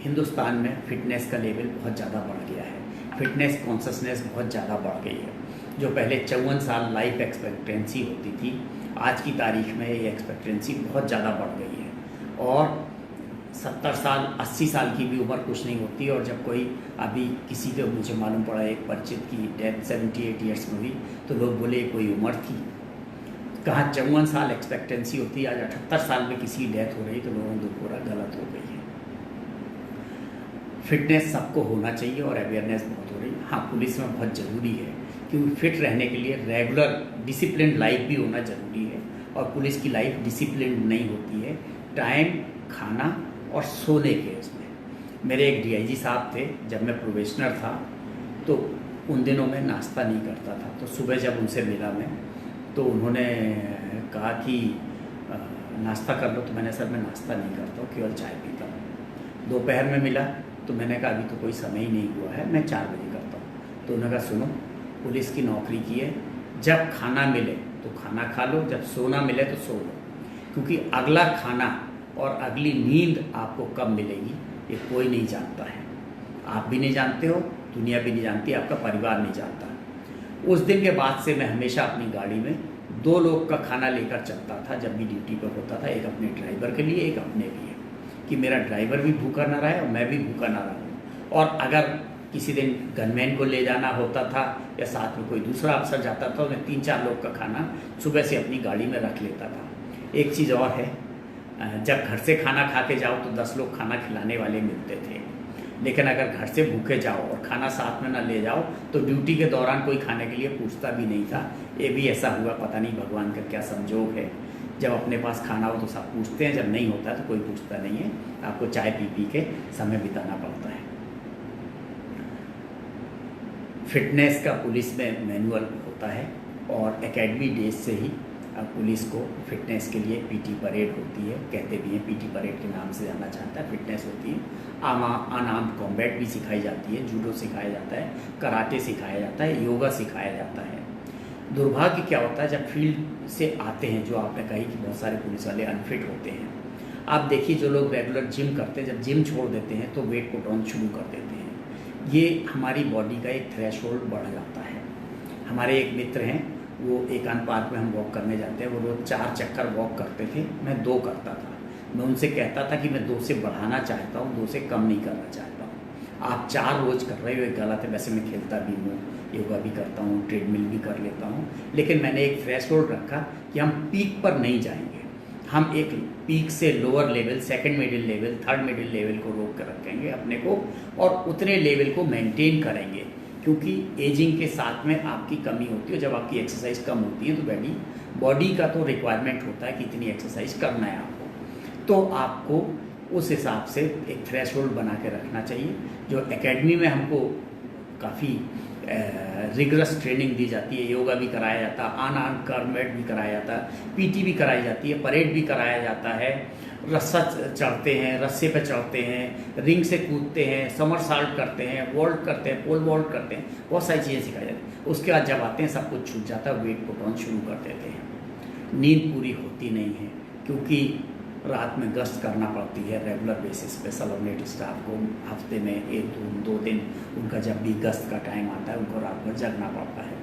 हिंदुस्तान में फ़िटनेस का लेवल बहुत ज़्यादा बढ़ गया है, फिटनेस कॉन्शसनेस बहुत ज़्यादा बढ़ गई है। जो पहले 54 साल लाइफ एक्सपेक्टेंसी होती थी, आज की तारीख में ये एक्सपेक्टेंसी बहुत ज़्यादा बढ़ गई है और 70 साल 80 साल की भी उम्र कुछ नहीं होती। और जब कोई अभी किसी को, मुझे मालूम पड़ा एक परिचित की डेथ 78 ईयर्स में हुई तो लोग बोले कोई उम्र थी, कहाँ 54 साल एक्सपेक्टेंसी होती है, आज 78 साल में किसी की डेथ हो रही तो लोगों को पूरा गलत हो गई है। फिटनेस सबको होना चाहिए और अवेयरनेस बहुत हो रही है। हाँ, पुलिस में बहुत ज़रूरी है क्योंकि फिट रहने के लिए रेगुलर डिसिप्लिन लाइफ भी होना ज़रूरी है और पुलिस की लाइफ डिसिप्लिन नहीं होती है टाइम, खाना और सोने के उसमें। मेरे एक डीआईजी साहब थे, जब मैं प्रोबेशनर था तो उन दिनों में नाश्ता नहीं करता था, तो सुबह जब उनसे मिला मैं तो उन्होंने कहा कि नाश्ता कर लो, तो मैंने सर मैं नाश्ता नहीं करता हूँ, केवल चाय पीता हूँ। दोपहर में मिला तो मैंने कहा अभी तो कोई समय ही नहीं हुआ है, मैं 4 बजे करता हूँ। तो उन्होंने कहा सुनो, पुलिस की नौकरी की है, जब खाना मिले तो खाना खा लो, जब सोना मिले तो सो लो, क्योंकि अगला खाना और अगली नींद आपको कब मिलेगी ये कोई नहीं जानता है। आप भी नहीं जानते हो, दुनिया भी नहीं जानती, आपका परिवार नहीं जानता। उस दिन के बाद से मैं हमेशा अपनी गाड़ी में 2 लोग का खाना लेकर चलता था जब भी ड्यूटी पर होता था, एक अपने ड्राइवर के लिए, एक अपने लिए, कि मेरा ड्राइवर भी भूखा ना रहे और मैं भी भूखा ना रहूँ। और अगर किसी दिन गनमैन को ले जाना होता था या साथ में कोई दूसरा अफसर जाता था तो मैं 3-4 लोग का खाना सुबह से अपनी गाड़ी में रख लेता था। एक चीज़ और है, जब घर से खाना खा के जाओ तो 10 लोग खाना खिलाने वाले मिलते थे, लेकिन अगर घर से भूखे जाओ और खाना साथ में ना ले जाओ तो ड्यूटी के दौरान कोई खाने के लिए पूछता भी नहीं था। ये भी ऐसा हुआ, पता नहीं भगवान का क्या संजोग है, जब अपने पास खाना हो तो सब पूछते हैं, जब नहीं होता तो कोई पूछता नहीं है। आपको चाय पी के समय बिताना पड़ता है। फिटनेस का पुलिस में मैनुअल होता है और एकेडमी डेज से ही पुलिस को फिटनेस के लिए पीटी परेड होती है, कहते भी हैं पीटी परेड के नाम से जाना चाहता है। फिटनेस होती है, अनआर्म्ड कॉम्बैट भी सिखाई जाती है, जूडो सिखाया जाता है, कराटे सिखाया जाता है, योगा सिखाया जाता है। दुर्भाग्य क्या होता है, जब फील्ड से आते हैं, जो आपने कही कि बहुत सारे पुलिस वाले अनफिट होते हैं, आप देखिए जो लोग रेगुलर जिम करते हैं, जब जिम छोड़ देते हैं तो वेट पुट ऑन शुरू कर देते हैं। ये हमारी बॉडी का एक थ्रेशोल्ड बढ़ जाता है। हमारे एक मित्र हैं, वो एकांत पार्क में हम वॉक करने जाते हैं, वो रोज़ 4 चक्कर वॉक करते थे, मैं 2 करता था। मैं उनसे कहता था कि मैं 2 से बढ़ाना चाहता हूँ, 2 से कम नहीं करना चाहता हूँ। आप 4 रोज़ कर रहे हो, ये गलत है। वैसे मैं खेलता भी हूँ, योगा भी करता हूँ, ट्रेडमिल भी कर लेता हूँ, लेकिन मैंने एक थ्रेशोल्ड रखा कि हम पीक पर नहीं जाएंगे। हम एक पीक से lower level, second middle level, third middle level को रोक कर रखेंगे अपने को और उतने लेवल को मेंटेन करेंगे, क्योंकि एजिंग के साथ में आपकी कमी होती है। जब आपकी एक्सरसाइज कम होती है तो बॉडी का तो रिक्वायरमेंट होता है कि इतनी एक्सरसाइज करना है आपको, तो आपको उस हिसाब से एक थ्रेशोल्ड बना के रखना चाहिए। जो एकेडमी में हमको काफ़ी रिगरस ट्रेनिंग दी जाती है, योगा भी कराया जाता है, आन कर्मेट भी कराया जाता है, पीटी भी कराई जाती है, परेड भी कराया जाता है, रस्सा चढ़ते हैं, रस्से पे चढ़ते हैं, रिंग से कूदते हैं, समरसाल्ट करते हैं, वॉल्ट करते हैं, पोल वॉल्ट करते हैं, बहुत सारी चीज़ें सिखाई जाती हैं। उसके बाद जब आते हैं सब कुछ छूट जाता है, वेट पुट ऑन शुरू कर देते हैं। नींद पूरी होती नहीं है क्योंकि रात में गश्त करना पड़ती है रेगुलर बेसिस पे। सबऑर्डिनेट स्टाफ को हफ्ते में 1-2 दिन उनका जब भी गश्त का टाइम आता है उनको रात भर जगना पड़ता है।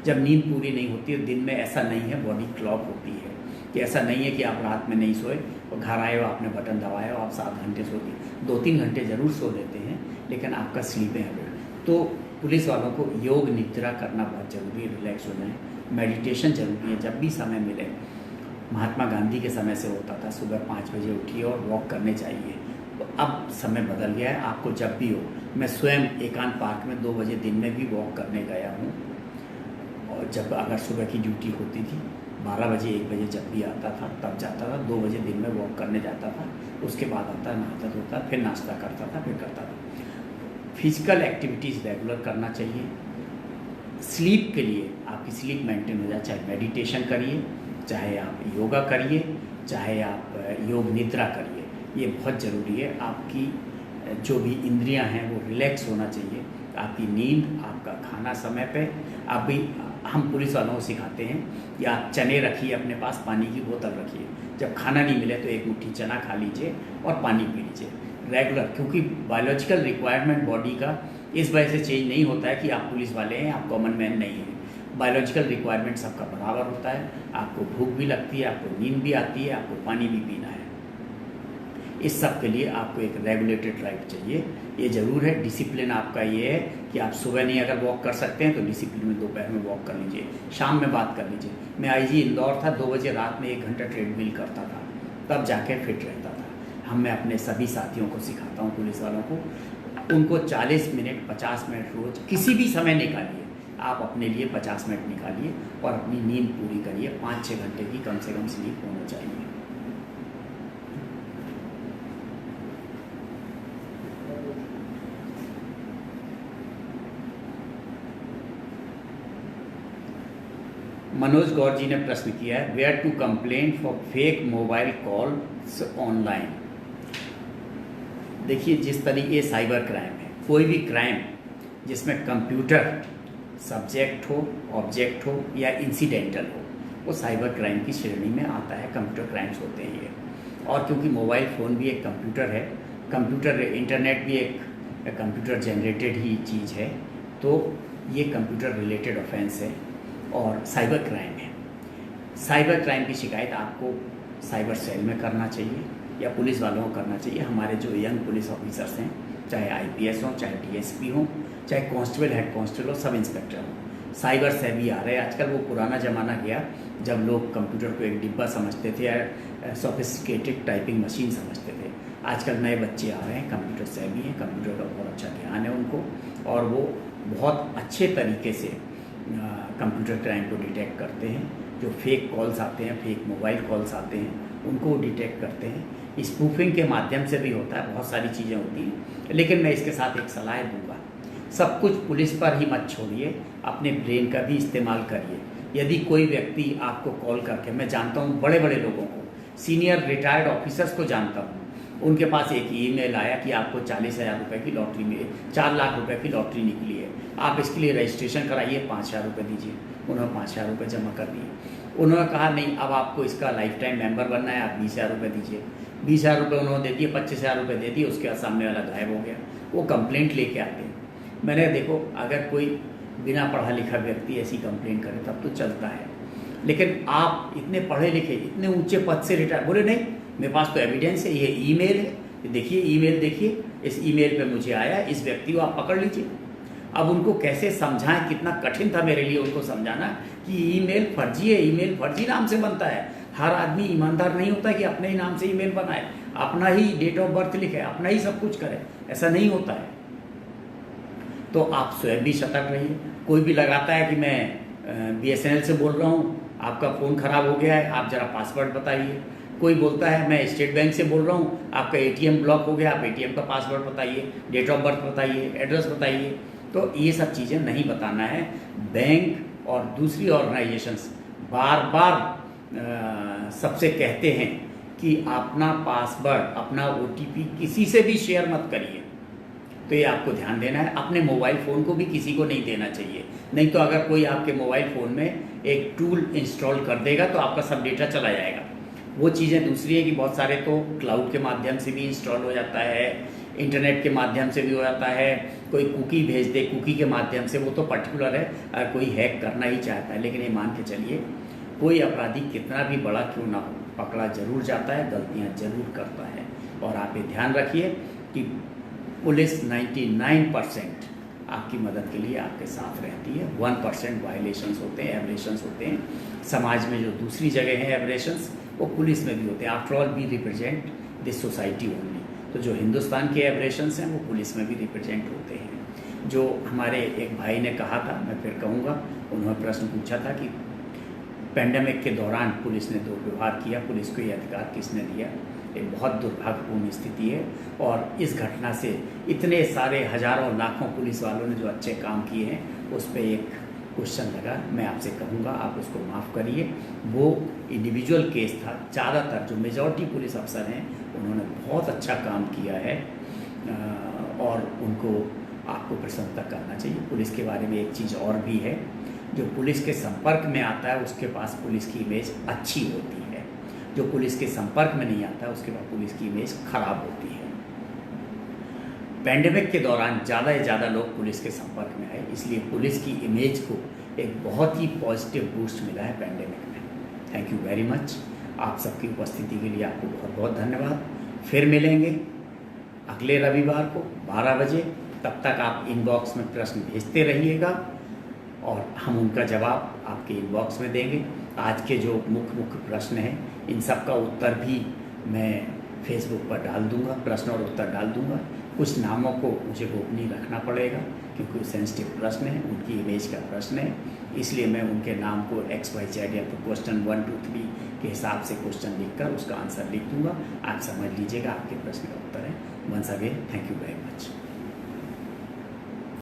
जब नींद पूरी नहीं होती है, दिन में ऐसा नहीं है, बॉडी क्लॉक होती है कि ऐसा नहीं है कि आप रात में नहीं सोए और घर आए हो, आपने बटन दबाया हो, आप 7 घंटे सोते, 2-3 घंटे ज़रूर सो लेते हैं, लेकिन आपका स्लीपिंग हैबिट। तो पुलिस वालों को योग निद्रा करना बहुत ज़रूरी है, रिलैक्स होना है, मेडिटेशन ज़रूरी है। जब भी समय मिले, महात्मा गांधी के समय से होता था सुबह 5 बजे उठिए और वॉक करने चाहिए। तो अब समय बदल गया है, आपको जब भी हो। मैं स्वयं एकांत पार्क में 2 बजे दिन में भी वॉक करने गया हूँ, और जब अगर सुबह की ड्यूटी होती थी 12 बजे 1 बजे जब भी आता था तब जाता था, 2 बजे दिन में वॉक करने जाता था, उसके बाद आता नहाता धोता, फिर नाश्ता करता था, फिर करता था। फिजिकल एक्टिविटीज़ रेगुलर करना चाहिए। स्लीप के लिए आपकी स्लीप मेंटेन हो जाए, चाहे मेडिटेशन करिए, चाहे आप योगा करिए, चाहे आप योग निद्रा करिए, ये बहुत ज़रूरी है। आपकी जो भी इंद्रियां हैं वो रिलैक्स होना चाहिए, आपकी नींद, आपका खाना समय पे। आप भी, हम पुलिस वालों को सिखाते हैं कि आप चने रखिए अपने पास, पानी की बोतल रखिए, जब खाना नहीं मिले तो 1 मुट्ठी चना खा लीजिए और पानी पी लीजिए रेगुलर, क्योंकि बायोलॉजिकल रिक्वायरमेंट बॉडी का इस वजह से चेंज नहीं होता है कि आप पुलिस वाले हैं, आप कॉमन मैन नहीं हैं। बायोलॉजिकल रिक्वायरमेंट सबका बराबर होता है, आपको भूख भी लगती है, आपको नींद भी आती है, आपको पानी भी पीना है। इस सब के लिए आपको एक रेगुलेटेड लाइफ चाहिए। ये ज़रूर है, डिसिप्लिन आपका ये है कि आप सुबह नहीं अगर वॉक कर सकते हैं तो डिसिप्लिन में दोपहर में वॉक कर लीजिए, शाम में बात कर लीजिए। मैं आईजी इंदौर था, 2 बजे रात में 1 घंटा ट्रेडमिल करता था, तब जाके फिट रहता था। मैं अपने सभी साथियों को सिखाता हूँ, पुलिस वालों को, उनको 40 मिनट 50 मिनट रोज़ किसी भी समय निकालिए, आप अपने लिए 50 मिनट निकालिए और अपनी नींद पूरी करिए। 5-6 घंटे की कम से कम स्लीप होना चाहिए। मनोज गौर जी ने प्रश्न किया है, where to complain for fake mobile calls online. देखिए, जिस तरीके साइबर क्राइम है, कोई भी क्राइम जिसमें कंप्यूटर सब्जेक्ट हो, ऑब्जेक्ट हो या इंसिडेंटल हो, वो साइबर क्राइम की श्रेणी में आता है, कंप्यूटर क्राइम्स होते हैं ये। और क्योंकि मोबाइल फ़ोन भी एक कंप्यूटर है, कंप्यूटर इंटरनेट भी एक कंप्यूटर जनरेटेड ही चीज़ है, तो ये कंप्यूटर रिलेटेड ऑफेंस है और साइबर क्राइम है। साइबर क्राइम की शिकायत आपको साइबर सेल में करना चाहिए या पुलिस वालों को करना चाहिए। हमारे जो यंग पुलिस ऑफिसर्स हैं, चाहे आईपीएस हों, चाहे डीएसपी हों, चाहे कांस्टेबल, हेड कांस्टेबल हो, सब इंस्पेक्टर हों, साइबर सेल भी आ रहे हैं आजकल। वो पुराना ज़माना गया जब लोग कंप्यूटर को एक डिब्बा समझते थे या सोफिस्टिकेटेड टाइपिंग मशीन समझते थे। आजकल नए बच्चे आ रहे हैं, कंप्यूटर सेवी हैं, कंप्यूटर का बहुत अच्छा ज्ञान है उनको, और वो बहुत अच्छे तरीके से कंप्यूटर क्राइम को डिटेक्ट करते हैं। जो फेक कॉल्स आते हैं, फेक मोबाइल कॉल्स आते हैं, उनको डिटेक्ट करते हैं। स्पूफिंग के माध्यम से भी होता है, बहुत सारी चीज़ें होती हैं। लेकिन मैं इसके साथ एक सलाह दूंगा, सब कुछ पुलिस पर ही मत छोड़िए, अपने ब्रेन का भी इस्तेमाल करिए। यदि कोई व्यक्ति आपको कॉल करके, मैं जानता हूँ बड़े बड़े लोगों को, सीनियर रिटायर्ड ऑफिसर्स को जानता हूँ, उनके पास एक ईमेल आया कि आपको 40,000 रुपये की लॉटरी मिली, 4 लाख रुपए की लॉटरी निकली है, आप इसके लिए रजिस्ट्रेशन कराइए, 5,000 रुपये दीजिए। उन्होंने 5,000 रुपये जमा कर दिए। उन्होंने कहा नहीं, अब आपको इसका लाइफ टाइम मेंबर बनना है, आप 20,000 रुपये दीजिए। 20,000 रुपये उन्होंने दे दिए, 25,000 रुपये दे दिए, उसके बाद सामने वाला गायब हो गया। वो कंप्लेंट लेके आते हैं। मैंने देखो, अगर कोई बिना पढ़ा लिखा व्यक्ति ऐसी कंप्लेंट करे तब तो चलता है, लेकिन आप इतने पढ़े लिखे, इतने ऊंचे पद से रिटायर, बोले नहीं मेरे पास तो एविडेंस है, ये ईमेल है, देखिए ईमेल देखिए, इस ईमेल पे मुझे आया, इस व्यक्ति को आप पकड़ लीजिए। अब उनको कैसे समझाएं, कितना कठिन था मेरे लिए उनको समझाना कि ईमेल फर्जी है, ईमेल फर्जी नाम से बनता है। हर आदमी ईमानदार नहीं होता कि अपने ही नाम से ईमेल बनाए, अपना ही डेट ऑफ बर्थ लिखे, अपना ही सब कुछ करे, ऐसा नहीं होता है। तो आप स्वयं भी सतर्क रहिए। कोई भी लगाता है कि मैं BSNL से बोल रहा हूँ, आपका फ़ोन ख़राब हो गया है, आप ज़रा पासवर्ड बताइए। कोई बोलता है मैं स्टेट बैंक से बोल रहा हूँ, आपका ATM ब्लॉक हो गया, आप ATM का पासवर्ड बताइए, डेट ऑफ बर्थ बताइए, एड्रेस बताइए। तो ये सब चीज़ें नहीं बताना है। बैंक और दूसरी ऑर्गेनाइजेशंस बार बार सबसे कहते हैं कि अपना पासवर्ड, अपना OTP किसी से भी शेयर मत करिए। तो ये आपको ध्यान देना है। अपने मोबाइल फ़ोन को भी किसी को नहीं देना चाहिए, नहीं तो अगर कोई आपके मोबाइल फ़ोन में एक टूल इंस्टॉल कर देगा तो आपका सब डेटा चला जाएगा। वो चीज़ें दूसरी है कि बहुत सारे तो क्लाउड के माध्यम से भी इंस्टॉल हो जाता है, इंटरनेट के माध्यम से भी हो जाता है, कोई कुकी भेज दे कुकी के माध्यम से, वो तो पर्टिकुलर है, अगर कोई हैक करना ही चाहता है। लेकिन ये मान के चलिए कोई अपराधी कितना भी बड़ा क्यों ना हो, पकड़ा जरूर जाता है, गलतियाँ जरूर करता है। और आप ये ध्यान रखिए कि पुलिस 99% आपकी मदद के लिए आपके साथ रहती है। 1% वायलेशंस होते हैं, एब्रेशंस होते हैं समाज में, जो दूसरी जगह हैं एब्रेशंस, वो पुलिस में भी होते हैं। After all we represent this society only. तो जो हिंदुस्तान के एब्रेशंस हैं वो पुलिस में भी रिप्रेजेंट होते हैं। जो हमारे एक भाई ने कहा था, मैं फिर कहूँगा, उन्होंने प्रश्न पूछा था कि पेंडेमिक के दौरान पुलिस ने दुर्व्यवहार किया, पुलिस को ये अधिकार किसने दिया। एक बहुत दुर्भाग्यपूर्ण स्थिति है। और इस घटना से इतने सारे हजारों लाखों पुलिस वालों ने जो अच्छे काम किए हैं उस पर एक क्वेश्चन लगा। मैं आपसे कहूँगा आप उसको माफ़ करिए। वो इंडिविजुअल केस था। ज़्यादातर जो मेजॉरिटी पुलिस अफसर हैं उन्होंने बहुत अच्छा काम किया है और उनको आपको प्रशंसा करना चाहिए। पुलिस के बारे में एक चीज़ और भी है, जो पुलिस के संपर्क में आता है उसके पास पुलिस की इमेज अच्छी होती है, जो पुलिस के संपर्क में नहीं आता उसके पास पुलिस की इमेज खराब होती है। पेंडेमिक के दौरान ज़्यादा से ज़्यादा लोग पुलिस के संपर्क में आए, इसलिए पुलिस की इमेज को एक बहुत ही पॉजिटिव बूस्ट मिला है पेंडेमिक में। Thank you very much. आप सबकी उपस्थिति के लिए आपको बहुत बहुत धन्यवाद। फिर मिलेंगे अगले रविवार को 12 बजे। तब तक आप इनबॉक्स में प्रश्न भेजते रहिएगा और हम उनका जवाब आपके इनबॉक्स में देंगे। आज के जो मुख्य प्रश्न हैं इन सब का उत्तर भी मैं फेसबुक पर डाल दूंगा, प्रश्न और उत्तर डाल दूंगा। कुछ नामों को मुझे गोपनीय रखना पड़ेगा क्योंकि सेंसिटिव प्रश्न है, उनकी इमेज का प्रश्न है, इसलिए मैं उनके नाम को XYZ या तो क्वेश्चन 1 2 3 के हिसाब से क्वेश्चन लिखकर उसका आंसर लिख दूंगा। आप समझ लीजिएगा आपके प्रश्न का उत्तर है। Once again thank you very much.